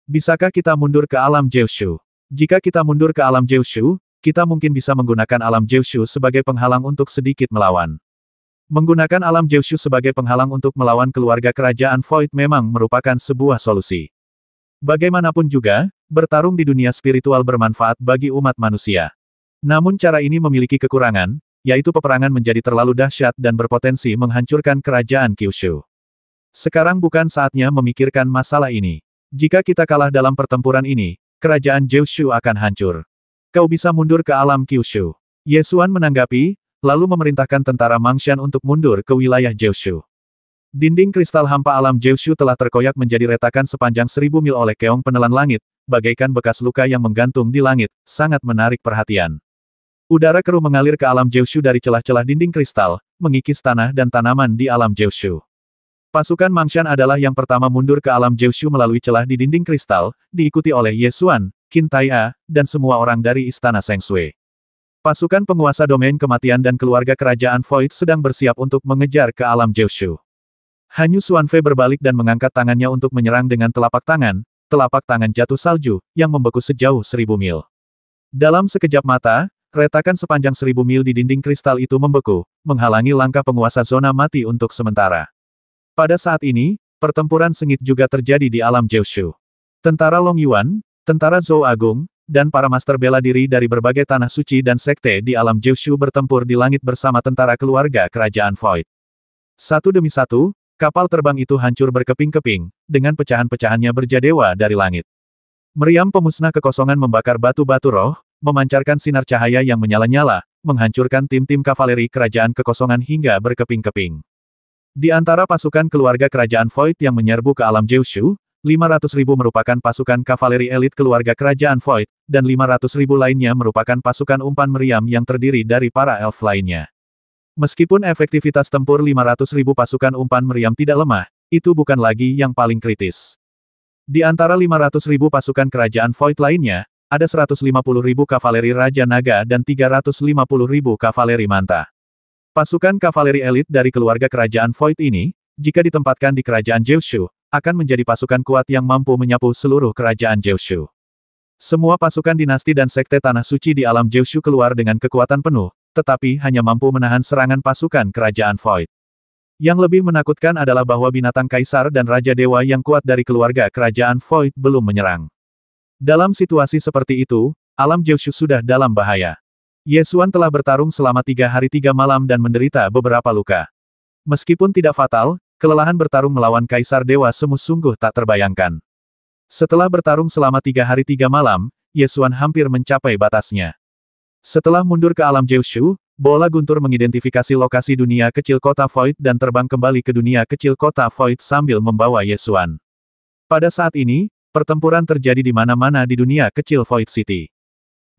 Bisakah kita mundur ke alam Jiushu? Jika kita mundur ke alam Jiushu, kita mungkin bisa menggunakan alam Jiushu sebagai penghalang untuk sedikit melawan. Menggunakan alam Jiushu sebagai penghalang untuk melawan keluarga kerajaan Void memang merupakan sebuah solusi. Bagaimanapun juga, bertarung di dunia spiritual bermanfaat bagi umat manusia. Namun cara ini memiliki kekurangan, yaitu peperangan menjadi terlalu dahsyat dan berpotensi menghancurkan kerajaan Kyushu. Sekarang bukan saatnya memikirkan masalah ini. Jika kita kalah dalam pertempuran ini, kerajaan Jiushu akan hancur. Kau bisa mundur ke alam Kyushu. Ye Xuan menanggapi, lalu memerintahkan tentara Mangshan untuk mundur ke wilayah Jiushu. Dinding kristal hampa alam Jiushu telah terkoyak menjadi retakan sepanjang 1000 mil oleh keong penelan langit, bagaikan bekas luka yang menggantung di langit, sangat menarik perhatian. Udara keruh mengalir ke alam Jiushu dari celah-celah dinding kristal, mengikis tanah dan tanaman di alam Jiushu. Pasukan Mangshan adalah yang pertama mundur ke alam Jiushu melalui celah di dinding kristal, diikuti oleh Ye Xuan, Qin Tai'a, dan semua orang dari Istana Seng Sui. Pasukan penguasa domain kematian dan keluarga kerajaan Void sedang bersiap untuk mengejar ke alam Jiushu. Hanyu Xuanfei berbalik dan mengangkat tangannya untuk menyerang dengan telapak tangan jatuh salju, yang membeku sejauh 1000 mil. Dalam sekejap mata, retakan sepanjang 1000 mil di dinding kristal itu membeku, menghalangi langkah penguasa zona mati untuk sementara. Pada saat ini, pertempuran sengit juga terjadi di alam Jiushu. Tentara Long Yuan, tentara Zhou Agung, dan para master bela diri dari berbagai tanah suci dan sekte di alam Jiushu bertempur di langit bersama tentara keluarga kerajaan Void. Satu demi satu, kapal terbang itu hancur berkeping-keping, dengan pecahan-pecahannya berjadewa dari langit. Meriam pemusnah kekosongan membakar batu-batu roh, memancarkan sinar cahaya yang menyala-nyala, menghancurkan tim-tim kavaleri kerajaan kekosongan hingga berkeping-keping. Di antara pasukan keluarga kerajaan Void yang menyerbu ke alam Jiushu, 500.000 merupakan pasukan kavaleri elit keluarga kerajaan Void, dan 500.000 lainnya merupakan pasukan umpan meriam yang terdiri dari para elf lainnya. Meskipun efektivitas tempur 500.000 pasukan umpan meriam tidak lemah, itu bukan lagi yang paling kritis. Di antara 500.000 pasukan kerajaan Void lainnya, ada 150.000 kavaleri Raja Naga dan 350.000 kavaleri Manta. Pasukan kavaleri elit dari keluarga kerajaan Void ini, jika ditempatkan di kerajaan Jiushu, akan menjadi pasukan kuat yang mampu menyapu seluruh kerajaan Jiushu. Semua pasukan dinasti dan sekte tanah suci di alam Jiushu keluar dengan kekuatan penuh, tetapi hanya mampu menahan serangan pasukan kerajaan Void. Yang lebih menakutkan adalah bahwa binatang kaisar dan raja dewa yang kuat dari keluarga kerajaan Void belum menyerang. Dalam situasi seperti itu, alam Jiushu sudah dalam bahaya. Ye Xuan telah bertarung selama 3 hari 3 malam dan menderita beberapa luka. Meskipun tidak fatal, kelelahan bertarung melawan kaisar dewa semu sungguh tak terbayangkan. Setelah bertarung selama 3 hari 3 malam, Ye Xuan hampir mencapai batasnya. Setelah mundur ke alam Jiushu, bola guntur mengidentifikasi lokasi dunia kecil kota Void dan terbang kembali ke dunia kecil kota Void sambil membawa Ye Xuan. Pada saat ini, pertempuran terjadi di mana-mana di dunia kecil Void City.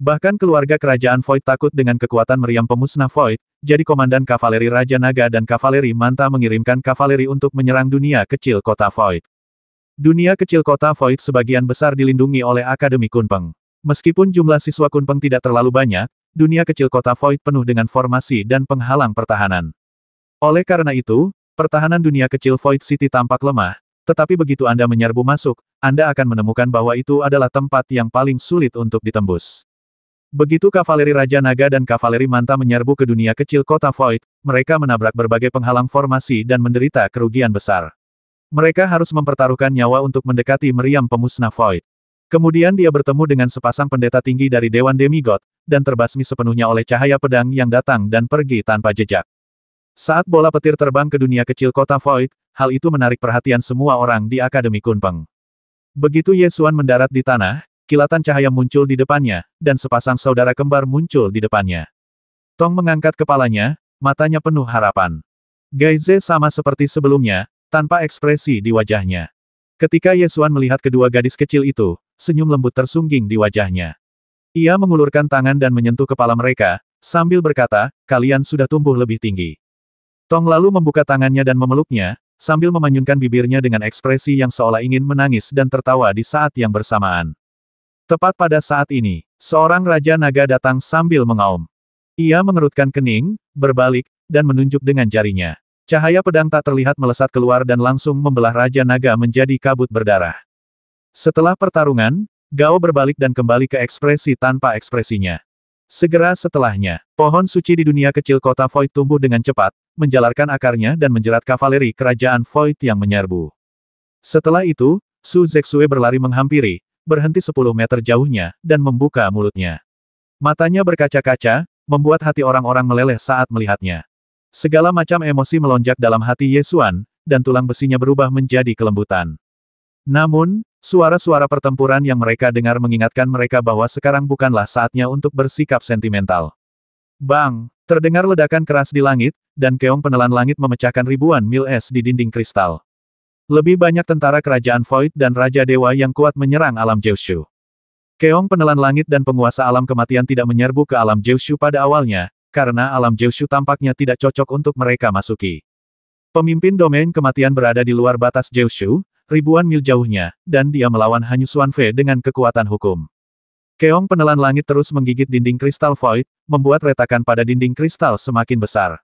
Bahkan keluarga kerajaan Void takut dengan kekuatan meriam pemusnah Void, jadi komandan kavaleri Raja Naga dan kavaleri Manta mengirimkan kavaleri untuk menyerang dunia kecil kota Void. Dunia kecil kota Void sebagian besar dilindungi oleh Akademi Kunpeng. Meskipun jumlah siswa Kunpeng tidak terlalu banyak, dunia kecil kota Void penuh dengan formasi dan penghalang pertahanan. Oleh karena itu, pertahanan dunia kecil Void City tampak lemah, tetapi begitu Anda menyerbu masuk, Anda akan menemukan bahwa itu adalah tempat yang paling sulit untuk ditembus. Begitu kavaleri Raja Naga dan kavaleri Manta menyerbu ke dunia kecil kota Void, mereka menabrak berbagai penghalang formasi dan menderita kerugian besar. Mereka harus mempertaruhkan nyawa untuk mendekati meriam pemusnah Void. Kemudian dia bertemu dengan sepasang pendeta tinggi dari Dewan Demigod, dan terbasmi sepenuhnya oleh cahaya pedang yang datang dan pergi tanpa jejak. Saat bola petir terbang ke dunia kecil kota Void, hal itu menarik perhatian semua orang di Akademi Kunpeng. Begitu Ye Xuan mendarat di tanah, kilatan cahaya muncul di depannya, dan sepasang saudara kembar muncul di depannya. Tong mengangkat kepalanya, matanya penuh harapan. Gaize sama seperti sebelumnya, tanpa ekspresi di wajahnya. Ketika Ye Xuan melihat kedua gadis kecil itu, senyum lembut tersungging di wajahnya. Ia mengulurkan tangan dan menyentuh kepala mereka, sambil berkata, kalian sudah tumbuh lebih tinggi. Tong lalu membuka tangannya dan memeluknya, sambil memanyunkan bibirnya dengan ekspresi yang seolah ingin menangis dan tertawa di saat yang bersamaan. Tepat pada saat ini, seorang Raja Naga datang sambil mengaum. Ia mengerutkan kening, berbalik, dan menunjuk dengan jarinya. Cahaya pedang tak terlihat melesat keluar dan langsung membelah Raja Naga menjadi kabut berdarah. Setelah pertarungan, Gao berbalik dan kembali ke ekspresi tanpa ekspresinya. Segera setelahnya, pohon suci di dunia kecil kota Void tumbuh dengan cepat, menjalarkan akarnya dan menjerat kavaleri kerajaan Void yang menyerbu. Setelah itu, Su Zexue berlari menghampiri, berhenti 10 meter jauhnya, dan membuka mulutnya. Matanya berkaca-kaca, membuat hati orang-orang meleleh saat melihatnya. Segala macam emosi melonjak dalam hati Ye Xuan, dan tulang besinya berubah menjadi kelembutan. Namun, suara-suara pertempuran yang mereka dengar mengingatkan mereka bahwa sekarang bukanlah saatnya untuk bersikap sentimental. Bang! Terdengar ledakan keras di langit, dan keong penelan langit memecahkan ribuan mil es di dinding kristal. Lebih banyak tentara kerajaan Void dan Raja Dewa yang kuat menyerang alam Jiushu. Keong penelan langit dan penguasa alam kematian tidak menyerbu ke alam Jiushu pada awalnya, karena alam Jiushu tampaknya tidak cocok untuk mereka masuki. Pemimpin domain kematian berada di luar batas Jiushu, ribuan mil jauhnya, dan dia melawan Hanyu Xuanfei dengan kekuatan hukum. Keong penelan langit terus menggigit dinding kristal Void, membuat retakan pada dinding kristal semakin besar.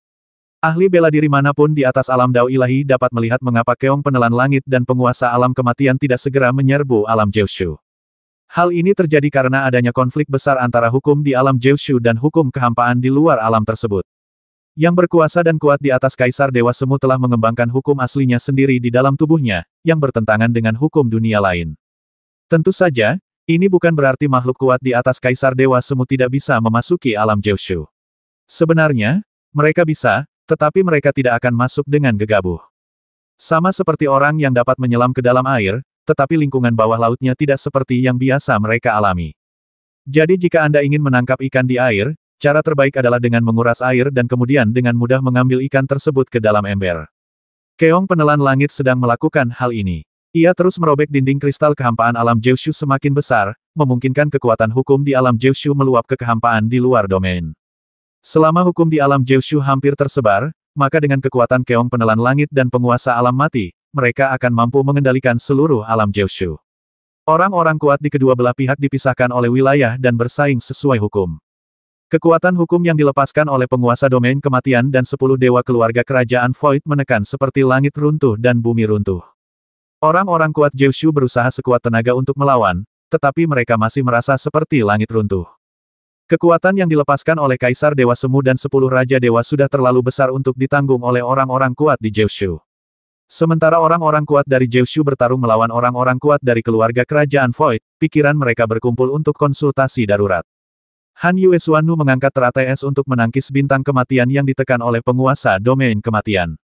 Ahli bela diri manapun di atas alam Dao Ilahi dapat melihat mengapa Keong penelan langit dan penguasa alam kematian tidak segera menyerbu alam Jiushu. Hal ini terjadi karena adanya konflik besar antara hukum di alam Jiushu dan hukum kehampaan di luar alam tersebut. Yang berkuasa dan kuat di atas Kaisar Dewa Semu telah mengembangkan hukum aslinya sendiri di dalam tubuhnya, yang bertentangan dengan hukum dunia lain. Tentu saja, ini bukan berarti makhluk kuat di atas Kaisar Dewa Semu tidak bisa memasuki alam Jiushu. Sebenarnya, mereka bisa, tetapi mereka tidak akan masuk dengan gegabah. Sama seperti orang yang dapat menyelam ke dalam air, tetapi lingkungan bawah lautnya tidak seperti yang biasa mereka alami. Jadi jika Anda ingin menangkap ikan di air, cara terbaik adalah dengan menguras air dan kemudian dengan mudah mengambil ikan tersebut ke dalam ember. Keong penelan langit sedang melakukan hal ini. Ia terus merobek dinding kristal kehampaan alam Jiushu semakin besar, memungkinkan kekuatan hukum di alam Jiushu meluap ke kehampaan di luar domain. Selama hukum di alam Jiushu hampir tersebar, maka dengan kekuatan Keong penelan langit dan penguasa alam mati, mereka akan mampu mengendalikan seluruh alam Jiushu. Orang-orang kuat di kedua belah pihak dipisahkan oleh wilayah dan bersaing sesuai hukum. Kekuatan hukum yang dilepaskan oleh penguasa domain kematian dan 10 dewa keluarga kerajaan Void menekan seperti langit runtuh dan bumi runtuh. Orang-orang kuat Jiushu berusaha sekuat tenaga untuk melawan, tetapi mereka masih merasa seperti langit runtuh. Kekuatan yang dilepaskan oleh Kaisar Dewa Semu dan 10 Raja Dewa sudah terlalu besar untuk ditanggung oleh orang-orang kuat di Jiushu. Sementara orang-orang kuat dari Jiushu bertarung melawan orang-orang kuat dari keluarga kerajaan Void, pikiran mereka berkumpul untuk konsultasi darurat. Han Yue Xuannu mengangkat teratai es untuk menangkis bintang kematian yang ditekan oleh penguasa domain kematian.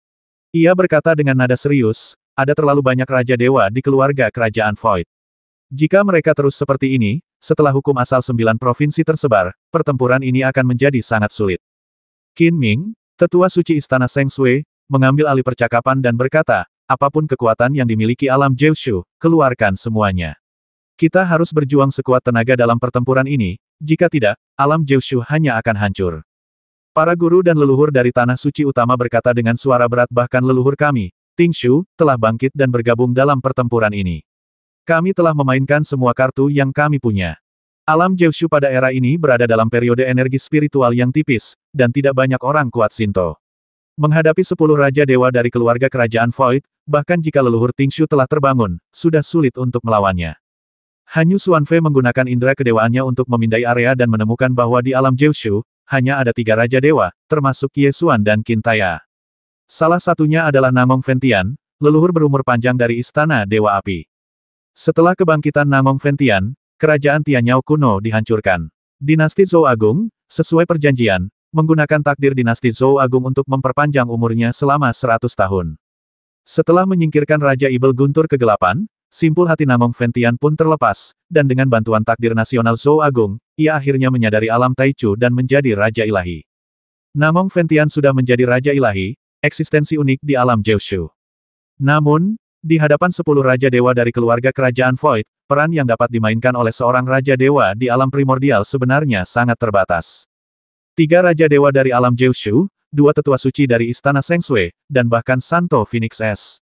Ia berkata dengan nada serius, ada terlalu banyak Raja Dewa di keluarga kerajaan Void. Jika mereka terus seperti ini, setelah hukum asal 9 provinsi tersebar, pertempuran ini akan menjadi sangat sulit. Qin Ming, tetua suci istana Seng Sui, mengambil alih percakapan dan berkata, apapun kekuatan yang dimiliki alam Jiushu, keluarkan semuanya. Kita harus berjuang sekuat tenaga dalam pertempuran ini, jika tidak, alam Jiushu hanya akan hancur. Para guru dan leluhur dari tanah suci utama berkata dengan suara berat bahkan leluhur kami, Tingshu, telah bangkit dan bergabung dalam pertempuran ini. Kami telah memainkan semua kartu yang kami punya. Alam Jiushu pada era ini berada dalam periode energi spiritual yang tipis, dan tidak banyak orang kuat Shinto. Menghadapi 10 Raja Dewa dari keluarga kerajaan Void, bahkan jika leluhur Tingshu telah terbangun, sudah sulit untuk melawannya. Hanyu Xuanfei menggunakan indera kedewaannya untuk memindai area dan menemukan bahwa di alam Jiushu, hanya ada 3 Raja Dewa, termasuk Ye Xuan dan Qin Taya. Salah satunya adalah Nangong Fentian, leluhur berumur panjang dari Istana Dewa Api. Setelah kebangkitan Nangong Fentian, kerajaan Tianyao kuno dihancurkan. Dinasti Zhou Agung, sesuai perjanjian, menggunakan takdir dinasti Zhou Agung untuk memperpanjang umurnya selama 100 tahun. Setelah menyingkirkan Raja Ibel Guntur kegelapan, simpul hati Nangong Fentian pun terlepas, dan dengan bantuan takdir nasional Zhou Agung, ia akhirnya menyadari alam Taichu dan menjadi Raja Ilahi. Namong Ventian sudah menjadi Raja Ilahi, eksistensi unik di alam Jiushu. Namun, di hadapan 10 Raja Dewa dari keluarga Kerajaan Void, peran yang dapat dimainkan oleh seorang Raja Dewa di alam primordial sebenarnya sangat terbatas. 3 Raja Dewa dari alam Jiushu, 2 tetua suci dari Istana Sengshui, dan bahkan Santo Phoenix S.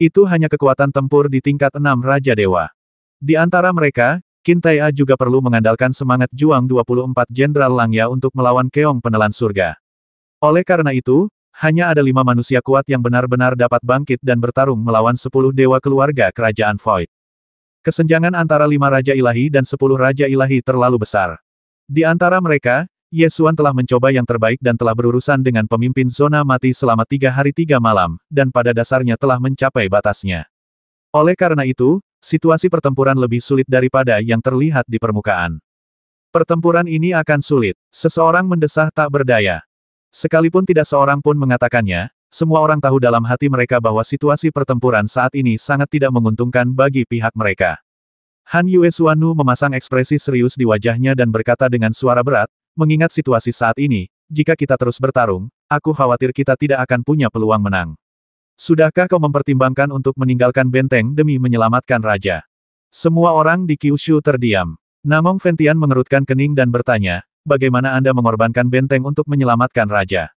Itu hanya kekuatan tempur di tingkat 6 Raja Dewa. Di antara mereka, Qin Tai'a juga perlu mengandalkan semangat juang 24 Jenderal Langya untuk melawan Keong Penelan Surga. Oleh karena itu, hanya ada 5 manusia kuat yang benar-benar dapat bangkit dan bertarung melawan 10 dewa keluarga Kerajaan Void. Kesenjangan antara 5 Raja Ilahi dan 10 Raja Ilahi terlalu besar. Di antara mereka, Ye Xuan telah mencoba yang terbaik dan telah berurusan dengan pemimpin zona mati selama 3 hari 3 malam, dan pada dasarnya telah mencapai batasnya. Oleh karena itu, situasi pertempuran lebih sulit daripada yang terlihat di permukaan. Pertempuran ini akan sulit, seseorang mendesah tak berdaya. Sekalipun tidak seorang pun mengatakannya, semua orang tahu dalam hati mereka bahwa situasi pertempuran saat ini sangat tidak menguntungkan bagi pihak mereka. Han Yuesuanu memasang ekspresi serius di wajahnya dan berkata dengan suara berat, mengingat situasi saat ini, jika kita terus bertarung, aku khawatir kita tidak akan punya peluang menang. Sudahkah kau mempertimbangkan untuk meninggalkan benteng demi menyelamatkan raja? Semua orang di Kyushu terdiam. Namong Ventian mengerutkan kening dan bertanya, bagaimana Anda mengorbankan benteng untuk menyelamatkan raja?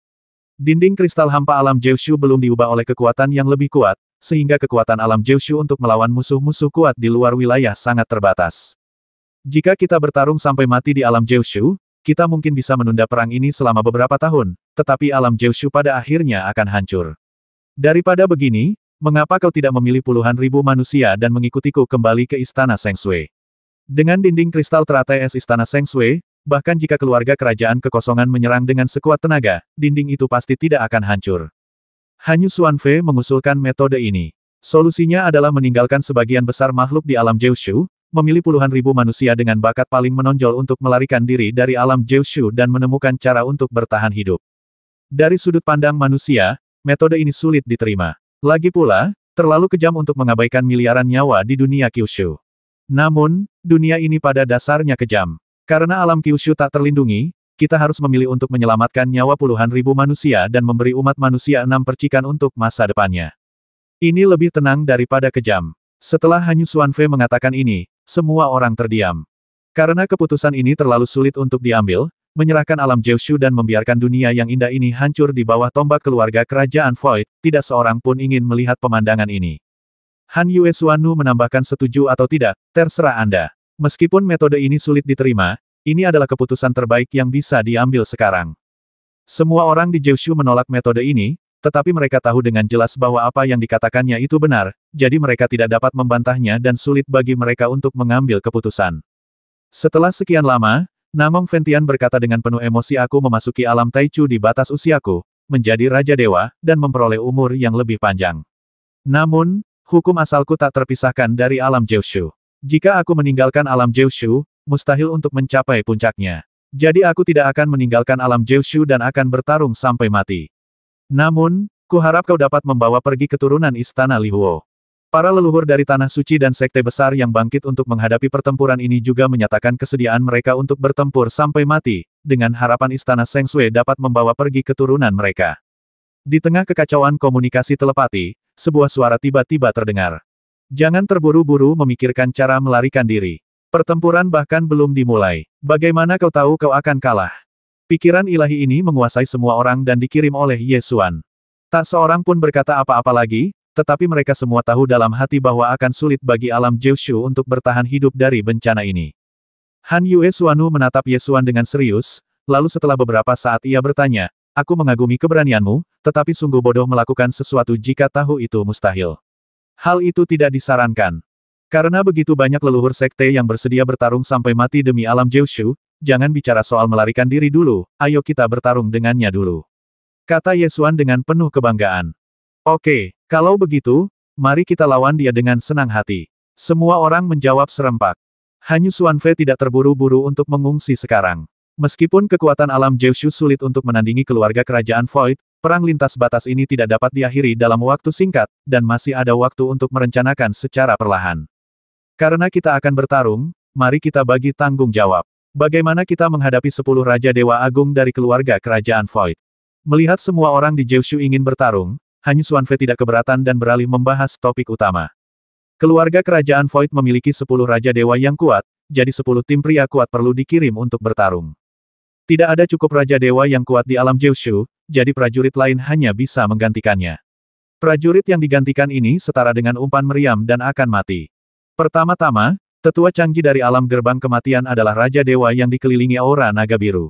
Dinding kristal hampa alam Jiushu belum diubah oleh kekuatan yang lebih kuat, sehingga kekuatan alam Jiushu untuk melawan musuh-musuh kuat di luar wilayah sangat terbatas. Jika kita bertarung sampai mati di alam Jiushu, kita mungkin bisa menunda perang ini selama beberapa tahun, tetapi alam Jiushu pada akhirnya akan hancur. Daripada begini, mengapa kau tidak memilih puluhan ribu manusia dan mengikutiku kembali ke Istana Sengshui? Dengan dinding kristal teratai es Istana Sengshui, bahkan jika keluarga kerajaan kekosongan menyerang dengan sekuat tenaga, dinding itu pasti tidak akan hancur. Hanyu Xuanfei mengusulkan metode ini. Solusinya adalah meninggalkan sebagian besar makhluk di alam Jiushu, memilih puluhan ribu manusia dengan bakat paling menonjol untuk melarikan diri dari alam Jiushu dan menemukan cara untuk bertahan hidup. Dari sudut pandang manusia, metode ini sulit diterima. Lagi pula, terlalu kejam untuk mengabaikan miliaran nyawa di dunia Kyushu. Namun, dunia ini pada dasarnya kejam. Karena alam Kyushu tak terlindungi, kita harus memilih untuk menyelamatkan nyawa puluhan ribu manusia dan memberi umat manusia 6 percikan untuk masa depannya. Ini lebih tenang daripada kejam. Setelah Hanyu Xuanfei mengatakan ini, semua orang terdiam. Karena keputusan ini terlalu sulit untuk diambil, menyerahkan alam Jiushu dan membiarkan dunia yang indah ini hancur di bawah tombak keluarga Kerajaan Void, tidak seorang pun ingin melihat pemandangan ini. Han Yuesuanu menambahkan setuju atau tidak, terserah Anda. Meskipun metode ini sulit diterima, ini adalah keputusan terbaik yang bisa diambil sekarang. Semua orang di Jiushu menolak metode ini, tetapi mereka tahu dengan jelas bahwa apa yang dikatakannya itu benar, jadi mereka tidak dapat membantahnya dan sulit bagi mereka untuk mengambil keputusan. Setelah sekian lama, Namong Ventian berkata dengan penuh emosi, aku memasuki alam Taichu di batas usiaku, menjadi Raja Dewa, dan memperoleh umur yang lebih panjang. Namun, hukum asalku tak terpisahkan dari alam Jiushu. Jika aku meninggalkan alam Jiushu, mustahil untuk mencapai puncaknya. Jadi aku tidak akan meninggalkan alam Jiushu dan akan bertarung sampai mati. Namun, kuharap kau dapat membawa pergi keturunan Istana Lihuo. Para leluhur dari Tanah Suci dan sekte besar yang bangkit untuk menghadapi pertempuran ini juga menyatakan kesediaan mereka untuk bertempur sampai mati, dengan harapan Istana Sengshui dapat membawa pergi keturunan mereka. Di tengah kekacauan komunikasi telepati, sebuah suara tiba-tiba terdengar. Jangan terburu-buru memikirkan cara melarikan diri. Pertempuran bahkan belum dimulai. Bagaimana kau tahu kau akan kalah? Pikiran ilahi ini menguasai semua orang dan dikirim oleh Ye Xuan. Tak seorang pun berkata apa-apa lagi, tetapi mereka semua tahu dalam hati bahwa akan sulit bagi alam Jiushu untuk bertahan hidup dari bencana ini. Han Yuesuanu menatap Ye Xuan dengan serius, lalu setelah beberapa saat ia bertanya, aku mengagumi keberanianmu, tetapi sungguh bodoh melakukan sesuatu jika tahu itu mustahil. Hal itu tidak disarankan. Karena begitu banyak leluhur sekte yang bersedia bertarung sampai mati demi alam Jiushu, jangan bicara soal melarikan diri dulu, ayo kita bertarung dengannya dulu. Kata Ye Xuan dengan penuh kebanggaan. Oke, kalau begitu, mari kita lawan dia dengan senang hati. Semua orang menjawab serempak. Hanyu Xuanfei tidak terburu-buru untuk mengungsi sekarang. Meskipun kekuatan alam Jiushu sulit untuk menandingi keluarga kerajaan Void, perang lintas batas ini tidak dapat diakhiri dalam waktu singkat, dan masih ada waktu untuk merencanakan secara perlahan. Karena kita akan bertarung, mari kita bagi tanggung jawab. Bagaimana kita menghadapi 10 Raja Dewa Agung dari keluarga Kerajaan Void? Melihat semua orang di Jiushu ingin bertarung, Han Xuanfei tidak keberatan dan beralih membahas topik utama. Keluarga Kerajaan Void memiliki 10 Raja Dewa yang kuat, jadi 10 tim pria kuat perlu dikirim untuk bertarung. Tidak ada cukup Raja Dewa yang kuat di alam Jiushu, jadi prajurit lain hanya bisa menggantikannya. Prajurit yang digantikan ini setara dengan umpan meriam dan akan mati. Pertama-tama, tetua Changji dari alam gerbang kematian adalah Raja Dewa yang dikelilingi aura naga biru.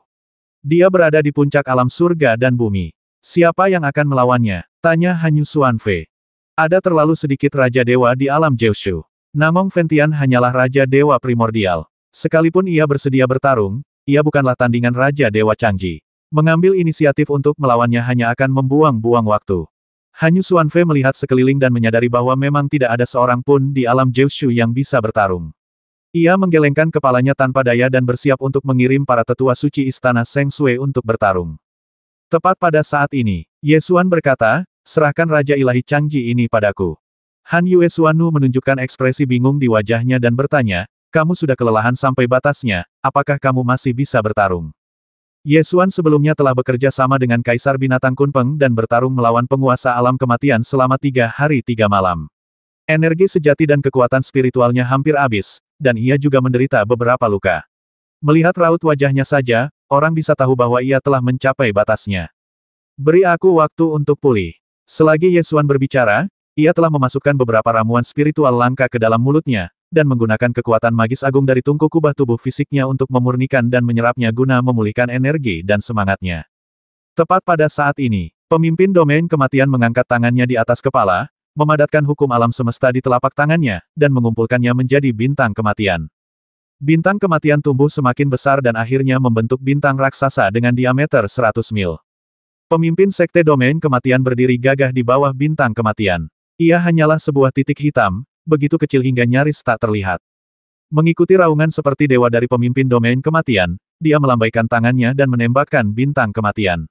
Dia berada di puncak alam surga dan bumi. Siapa yang akan melawannya? Tanya Han Xuanfei. Ada terlalu sedikit Raja Dewa di alam Jiushu. Namong Ventian hanyalah Raja Dewa primordial. Sekalipun ia bersedia bertarung, ia bukanlah tandingan Raja Dewa Changji. Mengambil inisiatif untuk melawannya hanya akan membuang-buang waktu. Han Xuanfei melihat sekeliling dan menyadari bahwa memang tidak ada seorang pun di alam Jiushu yang bisa bertarung. Ia menggelengkan kepalanya tanpa daya dan bersiap untuk mengirim para tetua suci istana Seng Sui untuk bertarung. Tepat pada saat ini, Ye Xuan berkata, serahkan Raja Ilahi Changji ini padaku. Han Yuesuanu menunjukkan ekspresi bingung di wajahnya dan bertanya, kamu sudah kelelahan sampai batasnya, apakah kamu masih bisa bertarung? Ye Xuan sebelumnya telah bekerja sama dengan Kaisar Binatang Kunpeng dan bertarung melawan penguasa alam kematian selama 3 hari 3 malam. Energi sejati dan kekuatan spiritualnya hampir habis, dan ia juga menderita beberapa luka. Melihat raut wajahnya saja, orang bisa tahu bahwa ia telah mencapai batasnya. Beri aku waktu untuk pulih. Selagi Ye Xuan berbicara, ia telah memasukkan beberapa ramuan spiritual langka ke dalam mulutnya, dan menggunakan kekuatan magis agung dari tungku kubah tubuh fisiknya untuk memurnikan dan menyerapnya guna memulihkan energi dan semangatnya. Tepat pada saat ini, pemimpin domain kematian mengangkat tangannya di atas kepala, memadatkan hukum alam semesta di telapak tangannya, dan mengumpulkannya menjadi bintang kematian. Bintang kematian tumbuh semakin besar dan akhirnya membentuk bintang raksasa dengan diameter 100 mil. Pemimpin sekte domain kematian berdiri gagah di bawah bintang kematian. Ia hanyalah sebuah titik hitam, begitu kecil hingga nyaris tak terlihat. Mengikuti raungan seperti dewa dari pemimpin domain kematian, dia melambaikan tangannya dan menembakkan bintang kematian.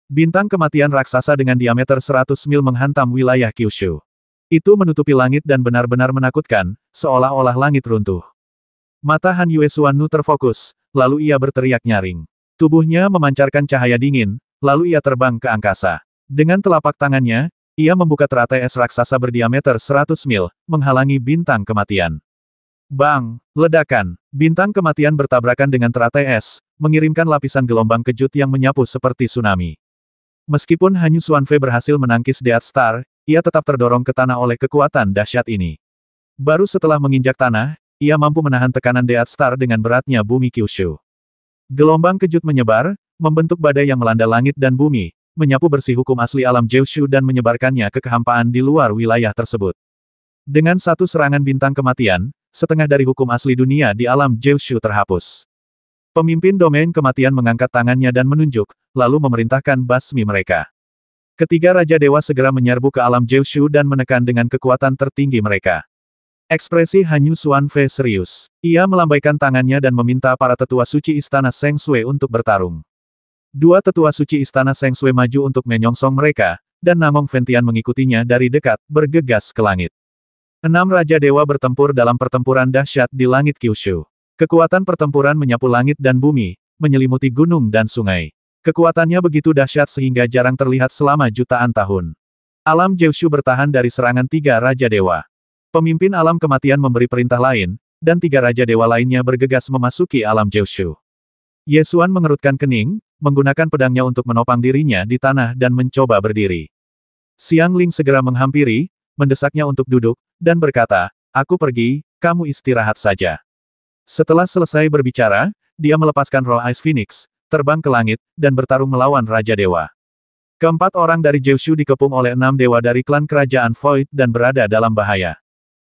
Bintang kematian raksasa dengan diameter 100 mil menghantam wilayah Kyushu. Itu menutupi langit dan benar-benar menakutkan, seolah-olah langit runtuh. Mata Han Yuesuanu terfokus, lalu ia berteriak nyaring. Tubuhnya memancarkan cahaya dingin, lalu ia terbang ke angkasa. Dengan telapak tangannya, ia membuka teratai es raksasa berdiameter 100 mil, menghalangi bintang kematian. Bang! Ledakan! Bintang kematian bertabrakan dengan teratai es, mengirimkan lapisan gelombang kejut yang menyapu seperti tsunami. Meskipun Han Xuanfei berhasil menangkis Death Star, ia tetap terdorong ke tanah oleh kekuatan dahsyat ini. Baru setelah menginjak tanah, ia mampu menahan tekanan Death Star dengan beratnya bumi Kyushu. Gelombang kejut menyebar, membentuk badai yang melanda langit dan bumi, menyapu bersih hukum asli alam Jiushu dan menyebarkannya ke kehampaan di luar wilayah tersebut. Dengan satu serangan bintang kematian, setengah dari hukum asli dunia di alam Jiushu terhapus. Pemimpin domain kematian mengangkat tangannya dan menunjuk, lalu memerintahkan basmi mereka. Ketiga Raja Dewa segera menyerbu ke alam Jiushu dan menekan dengan kekuatan tertinggi mereka. Ekspresi Han Xuanfei serius. Ia melambaikan tangannya dan meminta para tetua suci istana Seng Sui untuk bertarung. Dua tetua suci istana Seng Sui maju untuk menyongsong mereka, dan Namong Ventian mengikutinya dari dekat, bergegas ke langit. 6 Raja Dewa bertempur dalam pertempuran dahsyat di langit Kyushu. Kekuatan pertempuran menyapu langit dan bumi, menyelimuti gunung dan sungai. Kekuatannya begitu dahsyat sehingga jarang terlihat selama jutaan tahun. Alam Jiushu bertahan dari serangan 3 Raja Dewa. Pemimpin alam kematian memberi perintah lain, dan 3 Raja Dewa lainnya bergegas memasuki alam Jiushu. Ye Xuan mengerutkan kening, menggunakan pedangnya untuk menopang dirinya di tanah dan mencoba berdiri. Xiang Ling segera menghampiri, mendesaknya untuk duduk, dan berkata, aku pergi, kamu istirahat saja. Setelah selesai berbicara, dia melepaskan roh Ice Phoenix, terbang ke langit, dan bertarung melawan Raja Dewa. Keempat orang dari Jiushu dikepung oleh 6 dewa dari klan kerajaan Void dan berada dalam bahaya.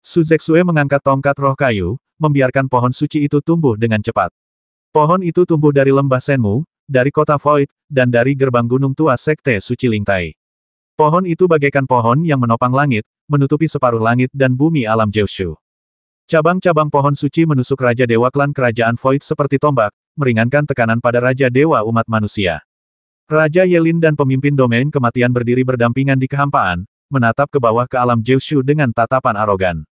Su Zexue mengangkat tongkat roh kayu, membiarkan pohon suci itu tumbuh dengan cepat. Pohon itu tumbuh dari lembah Senmu, dari kota Void, dan dari gerbang gunung tua Sekte Suci Lingtai. Pohon itu bagaikan pohon yang menopang langit, menutupi separuh langit dan bumi alam Jiushu. Cabang-cabang pohon suci menusuk Raja Dewa klan kerajaan Void seperti tombak, meringankan tekanan pada Raja Dewa umat manusia. Raja Yelin dan pemimpin domain kematian berdiri berdampingan di kehampaan, menatap ke bawah ke alam Jiushu dengan tatapan arogan.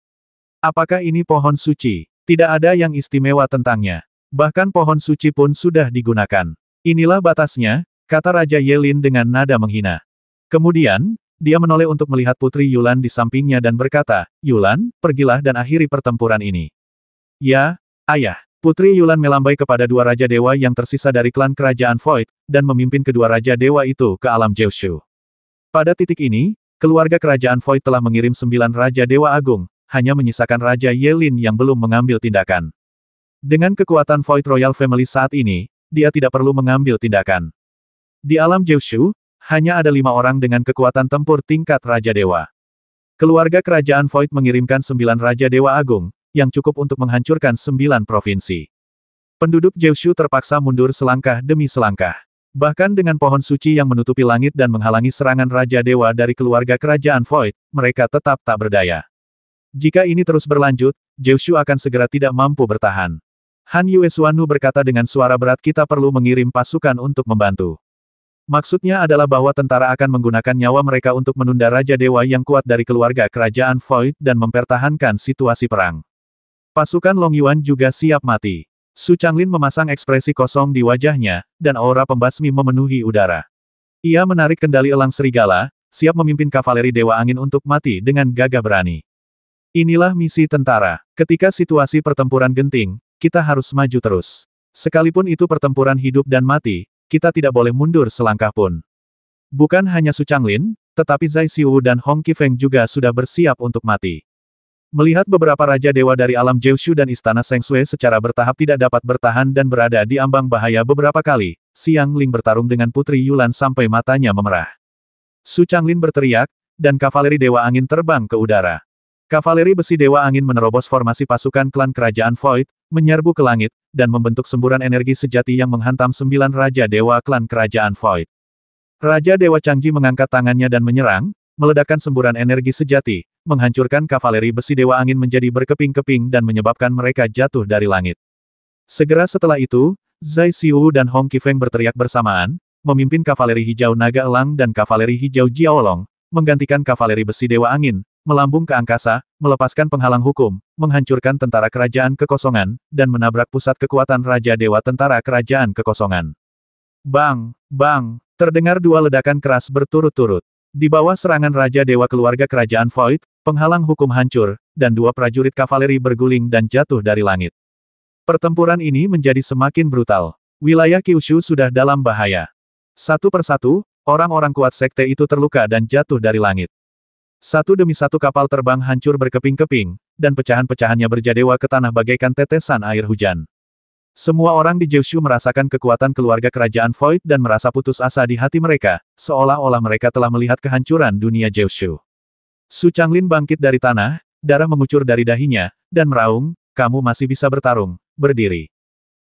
Apakah ini pohon suci? Tidak ada yang istimewa tentangnya. Bahkan pohon suci pun sudah digunakan. Inilah batasnya, kata Raja Yelin dengan nada menghina. Kemudian, dia menoleh untuk melihat Putri Yulan di sampingnya dan berkata, Yulan, pergilah dan akhiri pertempuran ini. Ya, ayah. Putri Yulan melambai kepada dua Raja Dewa yang tersisa dari klan Kerajaan Void, dan memimpin kedua Raja Dewa itu ke alam Jiushu. Pada titik ini, keluarga Kerajaan Void telah mengirim 9 Raja Dewa Agung, hanya menyisakan Raja Yelin yang belum mengambil tindakan. Dengan kekuatan Void Royal Family saat ini, dia tidak perlu mengambil tindakan. Di alam Jiushu, hanya ada 5 orang dengan kekuatan tempur tingkat Raja Dewa. Keluarga Kerajaan Void mengirimkan 9 Raja Dewa Agung, yang cukup untuk menghancurkan 9 provinsi. Penduduk Jiushu terpaksa mundur selangkah demi selangkah. Bahkan dengan pohon suci yang menutupi langit dan menghalangi serangan Raja Dewa dari keluarga Kerajaan Void, mereka tetap tak berdaya. Jika ini terus berlanjut, Jiushu akan segera tidak mampu bertahan. Han Yuesuanu berkata dengan suara berat, kita perlu mengirim pasukan untuk membantu. Maksudnya adalah bahwa tentara akan menggunakan nyawa mereka untuk menunda Raja Dewa yang kuat dari keluarga Kerajaan Void dan mempertahankan situasi perang. Pasukan Long Yuan juga siap mati. Su Changlin memasang ekspresi kosong di wajahnya, dan aura pembasmi memenuhi udara. Ia menarik kendali elang serigala, siap memimpin kavaleri Dewa Angin untuk mati dengan gagah berani. Inilah misi tentara. Ketika situasi pertempuran genting, kita harus maju terus. Sekalipun itu pertempuran hidup dan mati, kita tidak boleh mundur selangkah pun. Bukan hanya Su Changlin, tetapi Zhai Xiu dan Hong Qifeng juga sudah bersiap untuk mati. Melihat beberapa Raja Dewa dari alam Jiushu dan Istana Seng Sui secara bertahap tidak dapat bertahan dan berada di ambang bahaya beberapa kali, Xiang Ling bertarung dengan Putri Yulan sampai matanya memerah. Su Changlin berteriak, dan kavaleri Dewa Angin terbang ke udara. Kavaleri besi Dewa Angin menerobos formasi pasukan klan Kerajaan Void, menyerbu ke langit, dan membentuk semburan energi sejati yang menghantam 9 Raja Dewa klan Kerajaan Void. Raja Dewa Changji mengangkat tangannya dan menyerang, meledakkan semburan energi sejati, menghancurkan kavaleri besi Dewa Angin menjadi berkeping-keping dan menyebabkan mereka jatuh dari langit. Segera setelah itu, Zhai Xiu dan Hong Qifeng berteriak bersamaan, memimpin kavaleri hijau naga elang dan kavaleri hijau Jiaolong, menggantikan kavaleri besi Dewa Angin, melambung ke angkasa, melepaskan penghalang hukum, menghancurkan tentara kerajaan kekosongan, dan menabrak pusat kekuatan Raja Dewa tentara kerajaan kekosongan. Bang! Bang! Terdengar 2 ledakan keras berturut-turut. Di bawah serangan Raja Dewa keluarga Kerajaan Void, penghalang hukum hancur, dan 2 prajurit kavaleri berguling dan jatuh dari langit. Pertempuran ini menjadi semakin brutal. Wilayah Kyushu sudah dalam bahaya. Satu persatu, orang-orang kuat sekte itu terluka dan jatuh dari langit. Satu demi satu kapal terbang hancur berkeping-keping, dan pecahan-pecahannya berjadewa ke tanah bagaikan tetesan air hujan. Semua orang di Jiushu merasakan kekuatan keluarga Kerajaan Void dan merasa putus asa di hati mereka, seolah-olah mereka telah melihat kehancuran dunia Jiushu. Su Changlin bangkit dari tanah, darah mengucur dari dahinya, dan meraung, kamu masih bisa bertarung, berdiri.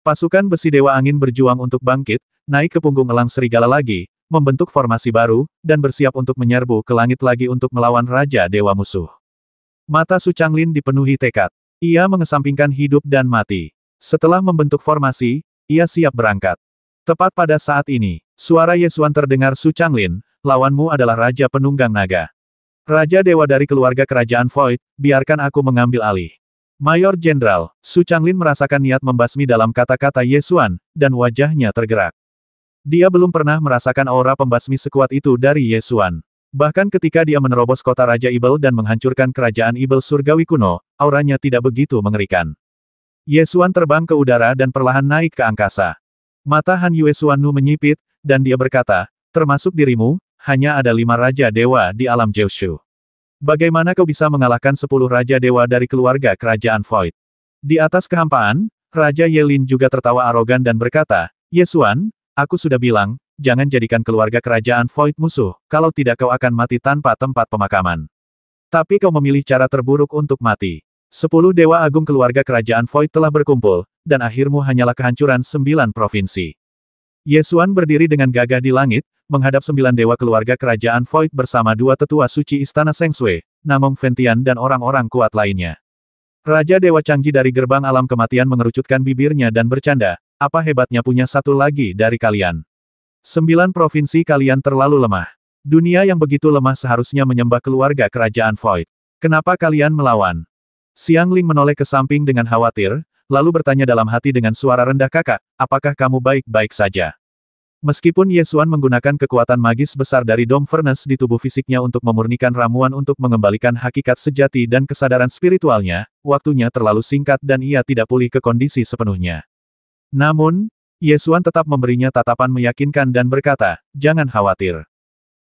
Pasukan besi Dewa Angin berjuang untuk bangkit, naik ke punggung elang serigala lagi, membentuk formasi baru, dan bersiap untuk menyerbu ke langit lagi untuk melawan Raja Dewa musuh. Mata Su Changlin dipenuhi tekad. Ia mengesampingkan hidup dan mati. Setelah membentuk formasi, ia siap berangkat. Tepat pada saat ini, suara Yesuan terdengar. Su Changlin, lawanmu adalah Raja Penunggang Naga. Raja Dewa dari keluarga Kerajaan Void, biarkan aku mengambil alih. Mayor Jenderal, Su Changlin merasakan niat membasmi dalam kata-kata Yesuan, dan wajahnya tergerak. Dia belum pernah merasakan aura pembasmi sekuat itu dari Yesuan. Bahkan ketika dia menerobos kota Raja Ibel dan menghancurkan kerajaan Ibel surgawi kuno, auranya tidak begitu mengerikan. Yesuan terbang ke udara dan perlahan naik ke angkasa. Mata Han Yuesuanu menyipit, dan dia berkata, termasuk dirimu, hanya ada 5 Raja Dewa di alam Jiushu. Bagaimana kau bisa mengalahkan 10 Raja Dewa dari keluarga Kerajaan Void? Di atas kehampaan, Raja Yelin juga tertawa arogan dan berkata, Yesuan, aku sudah bilang, jangan jadikan keluarga Kerajaan Void musuh, kalau tidak kau akan mati tanpa tempat pemakaman. Tapi kau memilih cara terburuk untuk mati. 10 Dewa Agung keluarga Kerajaan Void telah berkumpul, dan akhirmu hanyalah kehancuran 9 provinsi. Yesuan berdiri dengan gagah di langit, menghadap 9 dewa keluarga Kerajaan Void bersama 2 tetua suci Istana Seng Sui, Namong Ventian dan orang-orang kuat lainnya. Raja Dewa Changji dari gerbang alam kematian mengerucutkan bibirnya dan bercanda, apa hebatnya punya satu lagi dari kalian. 9 provinsi kalian terlalu lemah. Dunia yang begitu lemah seharusnya menyembah keluarga Kerajaan Void. Kenapa kalian melawan? Xiang Ling menoleh ke samping dengan khawatir, lalu bertanya dalam hati dengan suara rendah, kakak, apakah kamu baik-baik saja? Meskipun Ye Xuan menggunakan kekuatan magis besar dari Dome Furnace di tubuh fisiknya untuk memurnikan ramuan untuk mengembalikan hakikat sejati dan kesadaran spiritualnya, waktunya terlalu singkat dan ia tidak pulih ke kondisi sepenuhnya. Namun, Ye Xuan tetap memberinya tatapan meyakinkan dan berkata, jangan khawatir.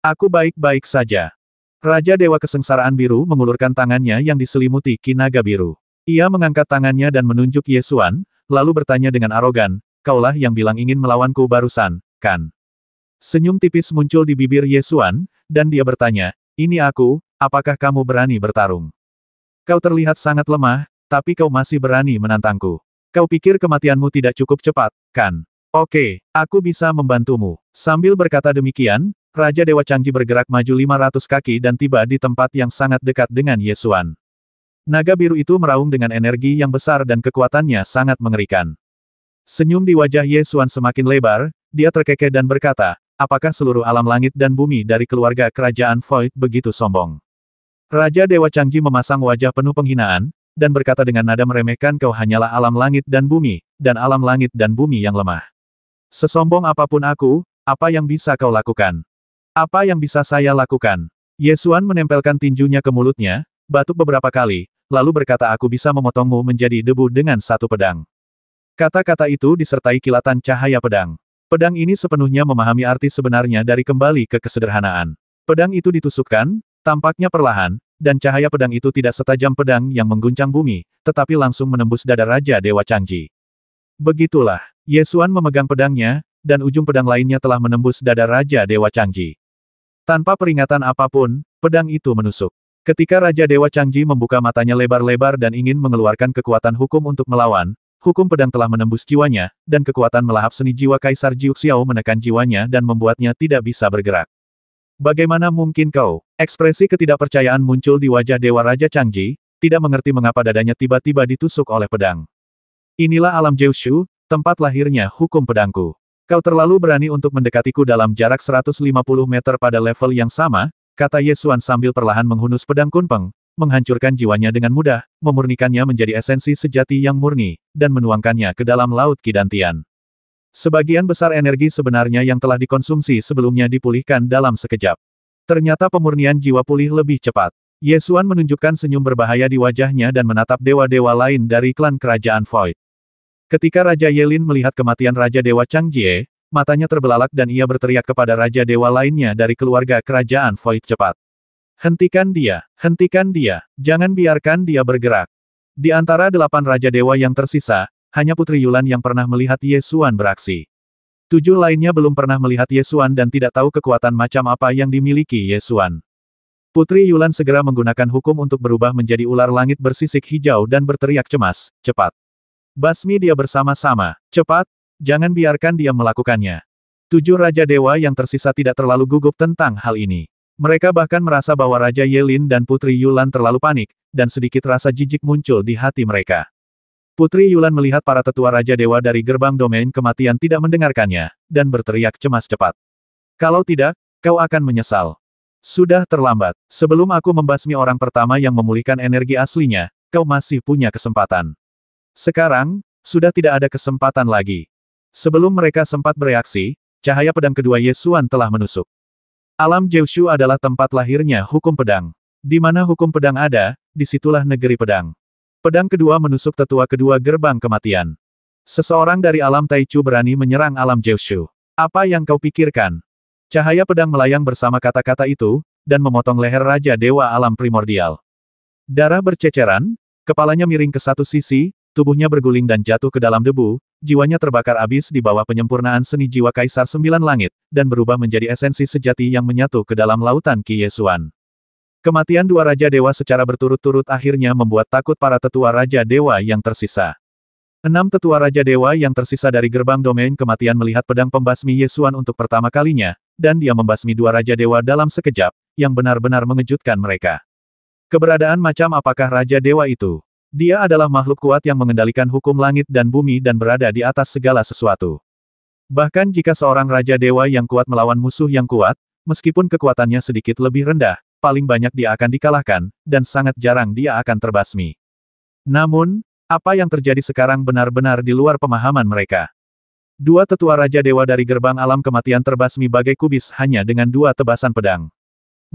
Aku baik-baik saja. Raja Dewa Kesengsaraan Biru mengulurkan tangannya yang diselimuti ki naga biru. Ia mengangkat tangannya dan menunjuk Ye Xuan, lalu bertanya dengan arogan, kaulah yang bilang ingin melawanku barusan, kan? Senyum tipis muncul di bibir Ye Xuan, dan dia bertanya, ini aku, apakah kamu berani bertarung? Kau terlihat sangat lemah, tapi kau masih berani menantangku. Kau pikir kematianmu tidak cukup cepat, kan? Oke, aku bisa membantumu. Sambil berkata demikian, Raja Dewa Changji bergerak maju 500 kaki dan tiba di tempat yang sangat dekat dengan Ye Xuan. Naga biru itu meraung dengan energi yang besar dan kekuatannya sangat mengerikan. Senyum di wajah Ye Xuan semakin lebar, dia terkekeh dan berkata, apakah seluruh alam langit dan bumi dari keluarga kerajaan Void begitu sombong? Raja Dewa Changji memasang wajah penuh penghinaan, dan berkata dengan nada meremehkan, kau hanyalah alam langit dan bumi, dan alam langit dan bumi yang lemah. Sesombong apapun aku, apa yang bisa kau lakukan? Apa yang bisa saya lakukan? Ye Xuan menempelkan tinjunya ke mulutnya, batuk beberapa kali, lalu berkata aku bisa memotongmu menjadi debu dengan satu pedang. Kata-kata itu disertai kilatan cahaya pedang. Pedang ini sepenuhnya memahami arti sebenarnya dari kembali ke kesederhanaan. Pedang itu ditusukkan, tampaknya perlahan, dan cahaya pedang itu tidak setajam pedang yang mengguncang bumi, tetapi langsung menembus dada Raja Dewa Changji. Begitulah, Ye Xuan memegang pedangnya, dan ujung pedang lainnya telah menembus dada Raja Dewa Changji. Tanpa peringatan apapun, pedang itu menusuk. Ketika Raja Dewa Changji membuka matanya lebar-lebar dan ingin mengeluarkan kekuatan hukum untuk melawan, hukum pedang telah menembus jiwanya, dan kekuatan melahap seni jiwa Kaisar Jiuxiao menekan jiwanya dan membuatnya tidak bisa bergerak. Bagaimana mungkin kau? Ekspresi ketidakpercayaan muncul di wajah Dewa Raja Changji, tidak mengerti mengapa dadanya tiba-tiba ditusuk oleh pedang. Inilah alam Jiushu, tempat lahirnya hukum pedangku. Kau terlalu berani untuk mendekatiku dalam jarak 150 meter pada level yang sama, kata Ye Xuan sambil perlahan menghunus pedang kunpeng, menghancurkan jiwanya dengan mudah, memurnikannya menjadi esensi sejati yang murni, dan menuangkannya ke dalam laut Kidantian. Sebagian besar energi sebenarnya yang telah dikonsumsi sebelumnya dipulihkan dalam sekejap. Ternyata pemurnian jiwa pulih lebih cepat. Ye Xuan menunjukkan senyum berbahaya di wajahnya dan menatap dewa-dewa lain dari klan kerajaan Void. Ketika Raja Yelin melihat kematian Raja Dewa Changjie, matanya terbelalak dan ia berteriak kepada Raja Dewa lainnya dari keluarga kerajaan Void cepat. Hentikan dia, jangan biarkan dia bergerak. Di antara 8 Raja Dewa yang tersisa, hanya Putri Yulan yang pernah melihat Ye Xuan beraksi. 7 lainnya belum pernah melihat Ye Xuan dan tidak tahu kekuatan macam apa yang dimiliki Ye Xuan. Putri Yulan segera menggunakan hukum untuk berubah menjadi ular langit bersisik hijau dan berteriak cemas, cepat. Basmi dia bersama-sama, cepat, jangan biarkan dia melakukannya. 7 Raja Dewa yang tersisa tidak terlalu gugup tentang hal ini. Mereka bahkan merasa bahwa Raja Yelin dan Putri Yulan terlalu panik, dan sedikit rasa jijik muncul di hati mereka. Putri Yulan melihat para tetua Raja Dewa dari gerbang domain kematian tidak mendengarkannya, dan berteriak cemas cepat. Kalau tidak, kau akan menyesal. Sudah terlambat. Sebelum aku membasmi orang pertama yang memulihkan energi aslinya, kau masih punya kesempatan. Sekarang, sudah tidak ada kesempatan lagi. Sebelum mereka sempat bereaksi, cahaya pedang kedua Ye Xuan telah menusuk. Alam Jiushu adalah tempat lahirnya hukum pedang. Di mana hukum pedang ada, disitulah negeri pedang. Pedang kedua menusuk tetua kedua gerbang kematian. Seseorang dari alam Taichu berani menyerang alam Jiushu. Apa yang kau pikirkan? Cahaya pedang melayang bersama kata-kata itu, dan memotong leher Raja Dewa Alam Primordial. Darah berceceran, kepalanya miring ke satu sisi, tubuhnya berguling dan jatuh ke dalam debu, jiwanya terbakar abis di bawah penyempurnaan seni jiwa Kaisar Sembilan Langit, dan berubah menjadi esensi sejati yang menyatu ke dalam lautan Ki Ye Xuan. Kematian 2 Raja Dewa secara berturut-turut akhirnya membuat takut para tetua Raja Dewa yang tersisa. 6 tetua Raja Dewa yang tersisa dari gerbang domain kematian melihat pedang pembasmi Ye Xuan untuk pertama kalinya, dan dia membasmi 2 Raja Dewa dalam sekejap, yang benar-benar mengejutkan mereka. Keberadaan macam apakah Raja Dewa itu? Dia adalah makhluk kuat yang mengendalikan hukum langit dan bumi dan berada di atas segala sesuatu. Bahkan jika seorang Raja Dewa yang kuat melawan musuh yang kuat, meskipun kekuatannya sedikit lebih rendah, paling banyak dia akan dikalahkan, dan sangat jarang dia akan terbasmi. Namun, Apa yang terjadi sekarang benar-benar di luar pemahaman mereka. Dua tetua Raja Dewa dari gerbang alam kematian terbasmi bagai kubis hanya dengan dua tebasan pedang.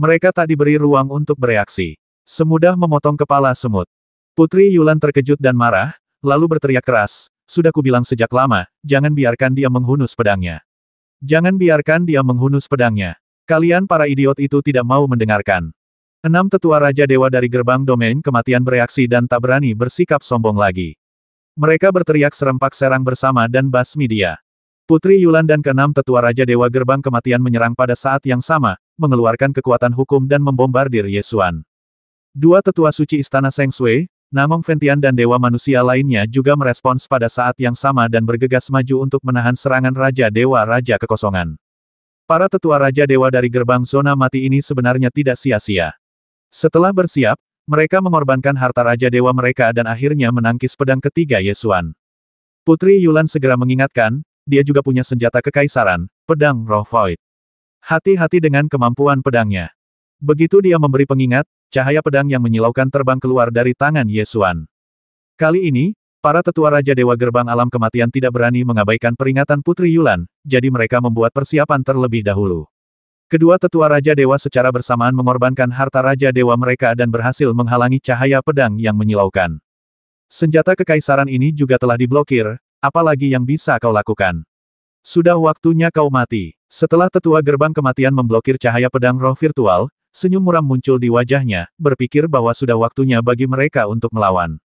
Mereka tak diberi ruang untuk bereaksi. Semudah memotong kepala semut. Putri Yulan terkejut dan marah, lalu berteriak keras, sudah kubilang sejak lama, jangan biarkan dia menghunus pedangnya. Jangan biarkan dia menghunus pedangnya. Kalian para idiot itu tidak mau mendengarkan. 6 tetua Raja Dewa dari gerbang domain kematian bereaksi dan tak berani bersikap sombong lagi. Mereka berteriak serempak serang bersama dan basmi dia. Putri Yulan dan ke-6 tetua Raja Dewa gerbang kematian menyerang pada saat yang sama, mengeluarkan kekuatan hukum dan membombardir Yesuan. Dua tetua suci istana Seng Sui, Nangong Ventian dan Dewa Manusia lainnya juga merespons pada saat yang sama dan bergegas maju untuk menahan serangan Raja Dewa Raja Kekosongan. Para tetua Raja Dewa dari gerbang zona mati ini sebenarnya tidak sia-sia. Setelah bersiap, mereka mengorbankan harta Raja Dewa mereka dan akhirnya menangkis pedang ketiga Yesuan. Putri Yulan segera mengingatkan, dia juga punya senjata kekaisaran, pedang roh void. Hati-hati dengan kemampuan pedangnya. Begitu dia memberi pengingat, cahaya pedang yang menyilaukan terbang keluar dari tangan Yesuan. Kali ini, para tetua Raja Dewa gerbang alam kematian tidak berani mengabaikan peringatan Putri Yulan, jadi mereka membuat persiapan terlebih dahulu. Kedua tetua Raja Dewa secara bersamaan mengorbankan harta Raja Dewa mereka dan berhasil menghalangi cahaya pedang yang menyilaukan. Senjata kekaisaran ini juga telah diblokir, apalagi yang bisa kau lakukan? Sudah waktunya kau mati. Setelah tetua gerbang kematian memblokir cahaya pedang roh virtual, senyum muram muncul di wajahnya, berpikir bahwa sudah waktunya bagi mereka untuk melawan.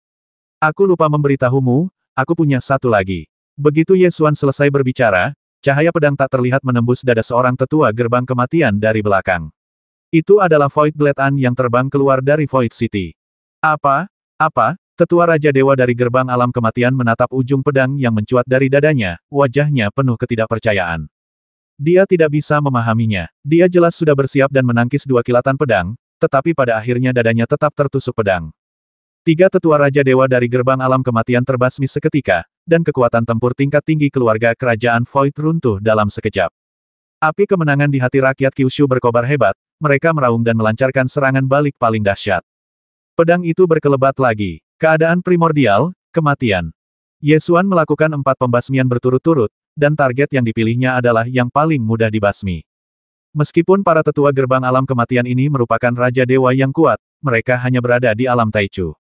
Aku lupa memberitahumu, aku punya satu lagi. Begitu Yesuan selesai berbicara, cahaya pedang tak terlihat menembus dada seorang tetua gerbang kematian dari belakang. Itu adalah Void Blade An yang terbang keluar dari Void City. Apa? Tetua Raja Dewa dari gerbang alam kematian menatap ujung pedang yang mencuat dari dadanya, wajahnya penuh ketidakpercayaan. Dia tidak bisa memahaminya. Dia jelas sudah bersiap dan menangkis dua kilatan pedang, tetapi pada akhirnya dadanya tetap tertusuk pedang. Tiga tetua Raja Dewa dari gerbang alam kematian terbasmi seketika, dan kekuatan tempur tingkat tinggi keluarga kerajaan Void runtuh dalam sekejap. Api kemenangan di hati rakyat Kyushu berkobar hebat, mereka meraung dan melancarkan serangan balik paling dahsyat. Pedang itu berkelebat lagi. Keadaan primordial, kematian. Yesuan melakukan 4 pembasmian berturut-turut, dan target yang dipilihnya adalah yang paling mudah dibasmi. Meskipun para tetua gerbang alam kematian ini merupakan Raja Dewa yang kuat, mereka hanya berada di alam Taichu.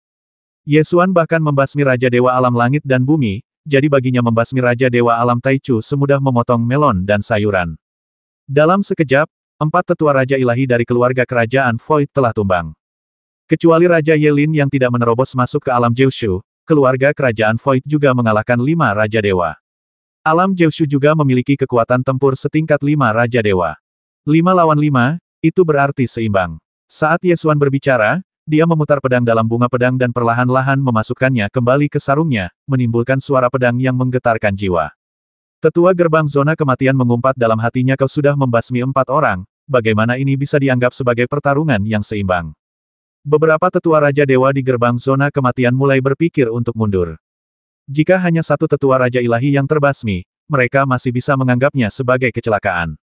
Yesuan bahkan membasmi Raja Dewa alam langit dan bumi, jadi baginya membasmi Raja Dewa alam Taichu semudah memotong melon dan sayuran. Dalam sekejap, 4 tetua Raja Ilahi dari keluarga kerajaan Void telah tumbang. Kecuali Raja Yelin yang tidak menerobos masuk ke alam Jeushu, keluarga kerajaan Void juga mengalahkan 5 Raja Dewa. Alam Jeushu juga memiliki kekuatan tempur setingkat 5 Raja Dewa. 5 lawan 5, itu berarti seimbang. Saat Yesuan berbicara, dia memutar pedang dalam bunga pedang dan perlahan-lahan memasukkannya kembali ke sarungnya, menimbulkan suara pedang yang menggetarkan jiwa. Tetua gerbang zona kematian mengumpat dalam hatinya, kau sudah membasmi 4 orang, bagaimana ini bisa dianggap sebagai pertarungan yang seimbang? Beberapa tetua Raja Dewa di gerbang zona kematian mulai berpikir untuk mundur. Jika hanya satu tetua Raja Ilahi yang terbasmi, mereka masih bisa menganggapnya sebagai kecelakaan.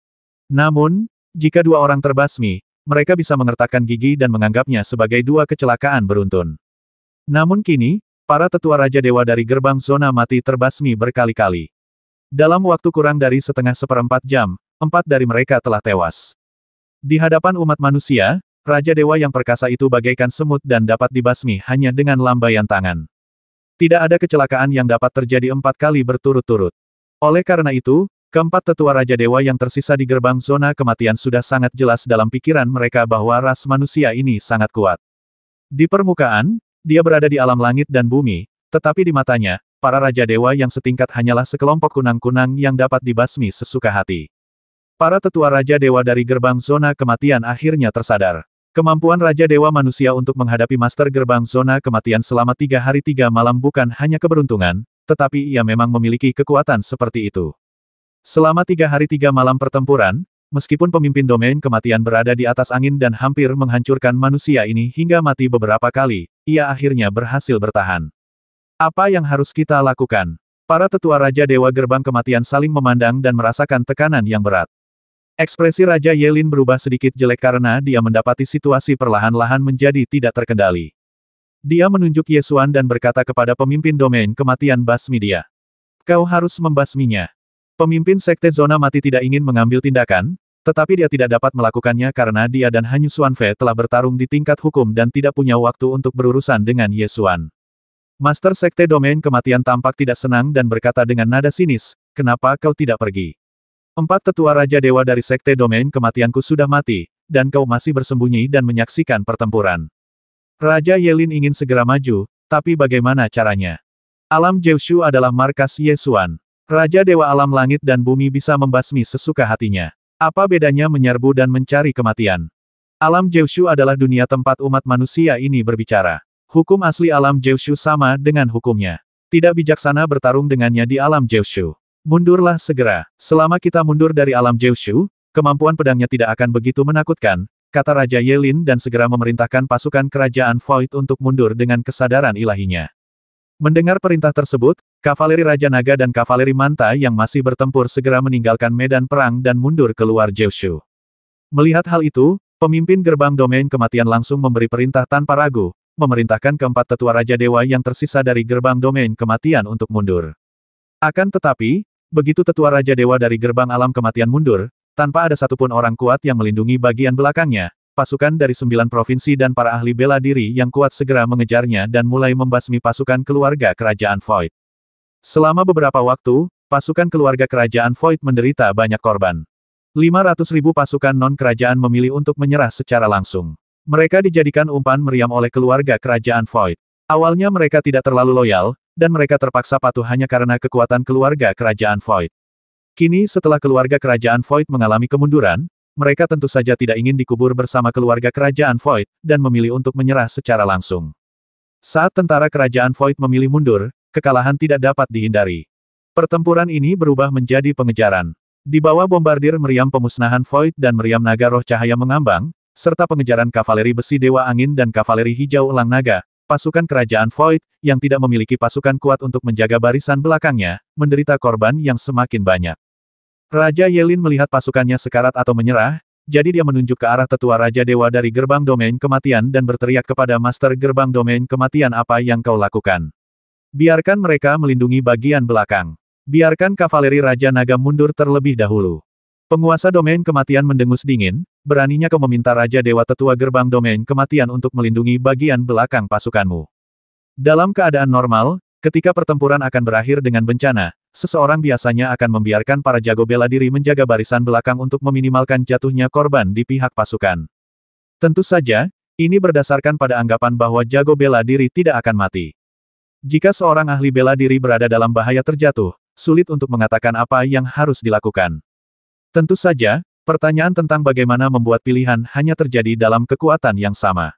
Namun, jika 2 orang terbasmi, mereka bisa mengertakkan gigi dan menganggapnya sebagai 2 kecelakaan beruntun. Namun kini, para tetua Raja Dewa dari gerbang zona mati terbasmi berkali-kali. Dalam waktu kurang dari setengah seperempat jam, 4 dari mereka telah tewas. Di hadapan umat manusia, Raja Dewa yang perkasa itu bagaikan semut dan dapat dibasmi hanya dengan lambaian tangan. Tidak ada kecelakaan yang dapat terjadi 4 kali berturut-turut. Oleh karena itu, keempat tetua Raja Dewa yang tersisa di gerbang zona kematian sudah sangat jelas dalam pikiran mereka bahwa ras manusia ini sangat kuat. Di permukaan, dia berada di alam langit dan bumi, tetapi di matanya, para Raja Dewa yang setingkat hanyalah sekelompok kunang-kunang yang dapat dibasmi sesuka hati. Para tetua Raja Dewa dari gerbang zona kematian akhirnya tersadar. Kemampuan Raja Dewa manusia untuk menghadapi Master Gerbang Zona Kematian selama 3 hari 3 malam bukan hanya keberuntungan, tetapi ia memang memiliki kekuatan seperti itu. Selama 3 hari 3 malam pertempuran, meskipun pemimpin domain kematian berada di atas angin dan hampir menghancurkan manusia ini hingga mati beberapa kali, ia akhirnya berhasil bertahan. Apa yang harus kita lakukan? Para tetua Raja Dewa Gerbang Kematian saling memandang dan merasakan tekanan yang berat. Ekspresi Raja Yelin berubah sedikit jelek karena dia mendapati situasi perlahan-lahan menjadi tidak terkendali. Dia menunjuk Ye Xuan dan berkata kepada pemimpin domain kematian basmi dia. Kau harus membasminya. Pemimpin Sekte Zona Mati tidak ingin mengambil tindakan, tetapi dia tidak dapat melakukannya karena dia dan Hanyu Xuanfei telah bertarung di tingkat hukum dan tidak punya waktu untuk berurusan dengan Ye Xuan. Master Sekte Domain Kematian tampak tidak senang dan berkata dengan nada sinis, kenapa kau tidak pergi? 4 tetua Raja Dewa dari Sekte Domain Kematianku sudah mati, dan kau masih bersembunyi dan menyaksikan pertempuran. Raja Yelin ingin segera maju, tapi bagaimana caranya? Alam Jiushu adalah markas Ye Xuan. Raja Dewa Alam Langit dan Bumi bisa membasmi sesuka hatinya. Apa bedanya menyerbu dan mencari kematian? Alam Jiushu adalah dunia tempat umat manusia ini berbicara. Hukum asli Alam Jiushu sama dengan hukumnya. Tidak bijaksana bertarung dengannya di Alam Jiushu. Mundurlah segera. Selama kita mundur dari Alam Jiushu, kemampuan pedangnya tidak akan begitu menakutkan, kata Raja Yelin dan segera memerintahkan pasukan kerajaan Void untuk mundur dengan kesadaran ilahinya. Mendengar perintah tersebut, kavaleri Raja Naga dan kavaleri Manta yang masih bertempur segera meninggalkan medan perang dan mundur keluar Jiushu. Melihat hal itu, pemimpin gerbang domain kematian langsung memberi perintah tanpa ragu, memerintahkan keempat tetua Raja Dewa yang tersisa dari gerbang domain kematian untuk mundur. Akan tetapi, begitu tetua Raja Dewa dari gerbang alam kematian mundur, tanpa ada satupun orang kuat yang melindungi bagian belakangnya, pasukan dari 9 provinsi dan para ahli bela diri yang kuat segera mengejarnya dan mulai membasmi pasukan keluarga kerajaan Void. Selama beberapa waktu, pasukan keluarga kerajaan Void menderita banyak korban. 500.000 pasukan non-kerajaan memilih untuk menyerah secara langsung. Mereka dijadikan umpan meriam oleh keluarga kerajaan Void. Awalnya mereka tidak terlalu loyal, dan mereka terpaksa patuh hanya karena kekuatan keluarga kerajaan Void. Kini setelah keluarga kerajaan Void mengalami kemunduran, mereka tentu saja tidak ingin dikubur bersama keluarga kerajaan Void, dan memilih untuk menyerah secara langsung. Saat tentara kerajaan Void memilih mundur, kekalahan tidak dapat dihindari. Pertempuran ini berubah menjadi pengejaran. Di bawah bombardir meriam pemusnahan Void dan meriam naga roh cahaya mengambang, serta pengejaran kavaleri besi Dewa Angin dan kavaleri hijau elang naga, pasukan kerajaan Void, yang tidak memiliki pasukan kuat untuk menjaga barisan belakangnya, menderita korban yang semakin banyak. Raja Yelin melihat pasukannya sekarat atau menyerah, jadi dia menunjuk ke arah tetua Raja Dewa dari gerbang domain kematian dan berteriak kepada Master Gerbang Domain Kematian apa yang kau lakukan. Biarkan mereka melindungi bagian belakang. Biarkan kavaleri Raja Naga mundur terlebih dahulu. Penguasa domain kematian mendengus dingin, beraninya kau meminta Raja Dewa tetua gerbang domain kematian untuk melindungi bagian belakang pasukanmu. Dalam keadaan normal, ketika pertempuran akan berakhir dengan bencana, seseorang biasanya akan membiarkan para jago bela diri menjaga barisan belakang untuk meminimalkan jatuhnya korban di pihak pasukan. Tentu saja, ini berdasarkan pada anggapan bahwa jago bela diri tidak akan mati. Jika seorang ahli bela diri berada dalam bahaya terjatuh, sulit untuk mengatakan apa yang harus dilakukan. Tentu saja, pertanyaan tentang bagaimana membuat pilihan hanya terjadi dalam kekuatan yang sama.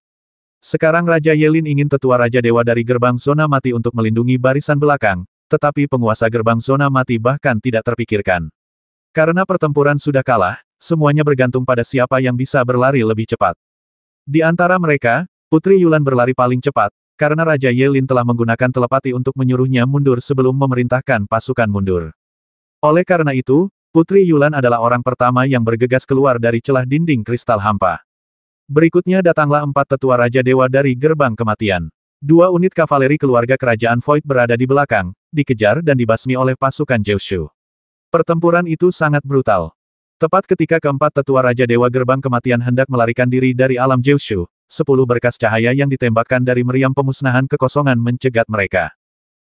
Sekarang Raja Yelin ingin tetua Raja Dewa dari gerbang zona mati untuk melindungi barisan belakang, tetapi penguasa gerbang zona mati bahkan tidak terpikirkan. Karena pertempuran sudah kalah, semuanya bergantung pada siapa yang bisa berlari lebih cepat. Di antara mereka, Putri Yulan berlari paling cepat, karena Raja Yelin telah menggunakan telepati untuk menyuruhnya mundur sebelum memerintahkan pasukan mundur. Oleh karena itu, Putri Yulan adalah orang pertama yang bergegas keluar dari celah dinding kristal hampa. Berikutnya datanglah 4 tetua Raja Dewa dari gerbang kematian. 2 unit kavaleri keluarga kerajaan Void berada di belakang, dikejar dan dibasmi oleh pasukan Jiushu. Pertempuran itu sangat brutal. Tepat ketika keempat tetua Raja Dewa gerbang kematian hendak melarikan diri dari alam Jiushu, 10 berkas cahaya yang ditembakkan dari meriam pemusnahan kekosongan mencegat mereka.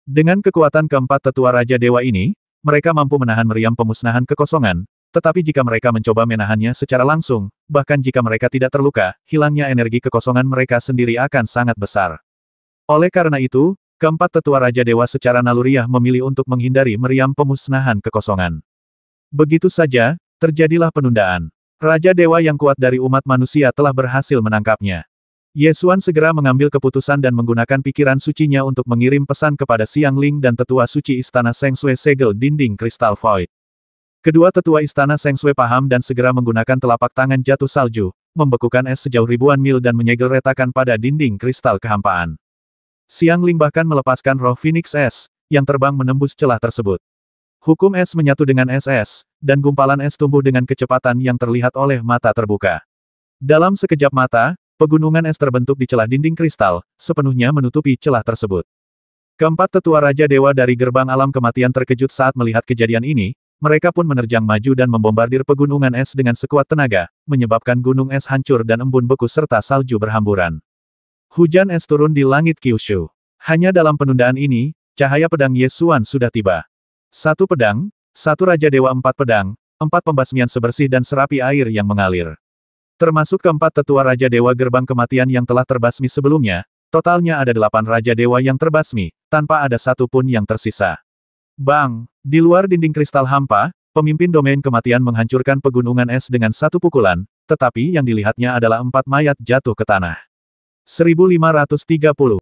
Dengan kekuatan keempat tetua Raja Dewa ini, mereka mampu menahan meriam pemusnahan kekosongan, tetapi jika mereka mencoba menahannya secara langsung, bahkan jika mereka tidak terluka, hilangnya energi kekosongan mereka sendiri akan sangat besar. Oleh karena itu, keempat tetua Raja Dewa secara naluriah memilih untuk menghindari meriam pemusnahan kekosongan. Begitu saja, terjadilah penundaan. Raja Dewa yang kuat dari umat manusia telah berhasil menangkapnya. Ye Xuan segera mengambil keputusan dan menggunakan pikiran sucinya untuk mengirim pesan kepada Xiang Ling dan tetua suci istana Seng Sui segel dinding kristal void. Kedua tetua istana Seng Sui paham dan segera menggunakan telapak tangan jatuh salju, membekukan es sejauh ribuan mil dan menyegel retakan pada dinding kristal kehampaan. Xiang Ling bahkan melepaskan roh Phoenix Es, yang terbang menembus celah tersebut. Hukum es menyatu dengan es, dan gumpalan es tumbuh dengan kecepatan yang terlihat oleh mata terbuka. Dalam sekejap mata, pegunungan es terbentuk di celah dinding kristal, sepenuhnya menutupi celah tersebut. Keempat tetua Raja Dewa dari gerbang alam kematian terkejut saat melihat kejadian ini, mereka pun menerjang maju dan membombardir pegunungan es dengan sekuat tenaga, menyebabkan gunung es hancur dan embun beku serta salju berhamburan. Hujan es turun di langit Kyushu. Hanya dalam penundaan ini, cahaya pedang Yesuan sudah tiba. Satu pedang, satu Raja Dewa, empat pedang, empat pembasmian sebersih dan serapi air yang mengalir. Termasuk keempat tetua Raja Dewa gerbang kematian yang telah terbasmi sebelumnya, totalnya ada 8 Raja Dewa yang terbasmi, tanpa ada satu pun yang tersisa. Bang! Di luar dinding kristal hampa, pemimpin domain kematian menghancurkan pegunungan es dengan satu pukulan, tetapi yang dilihatnya adalah 4 mayat jatuh ke tanah. 1530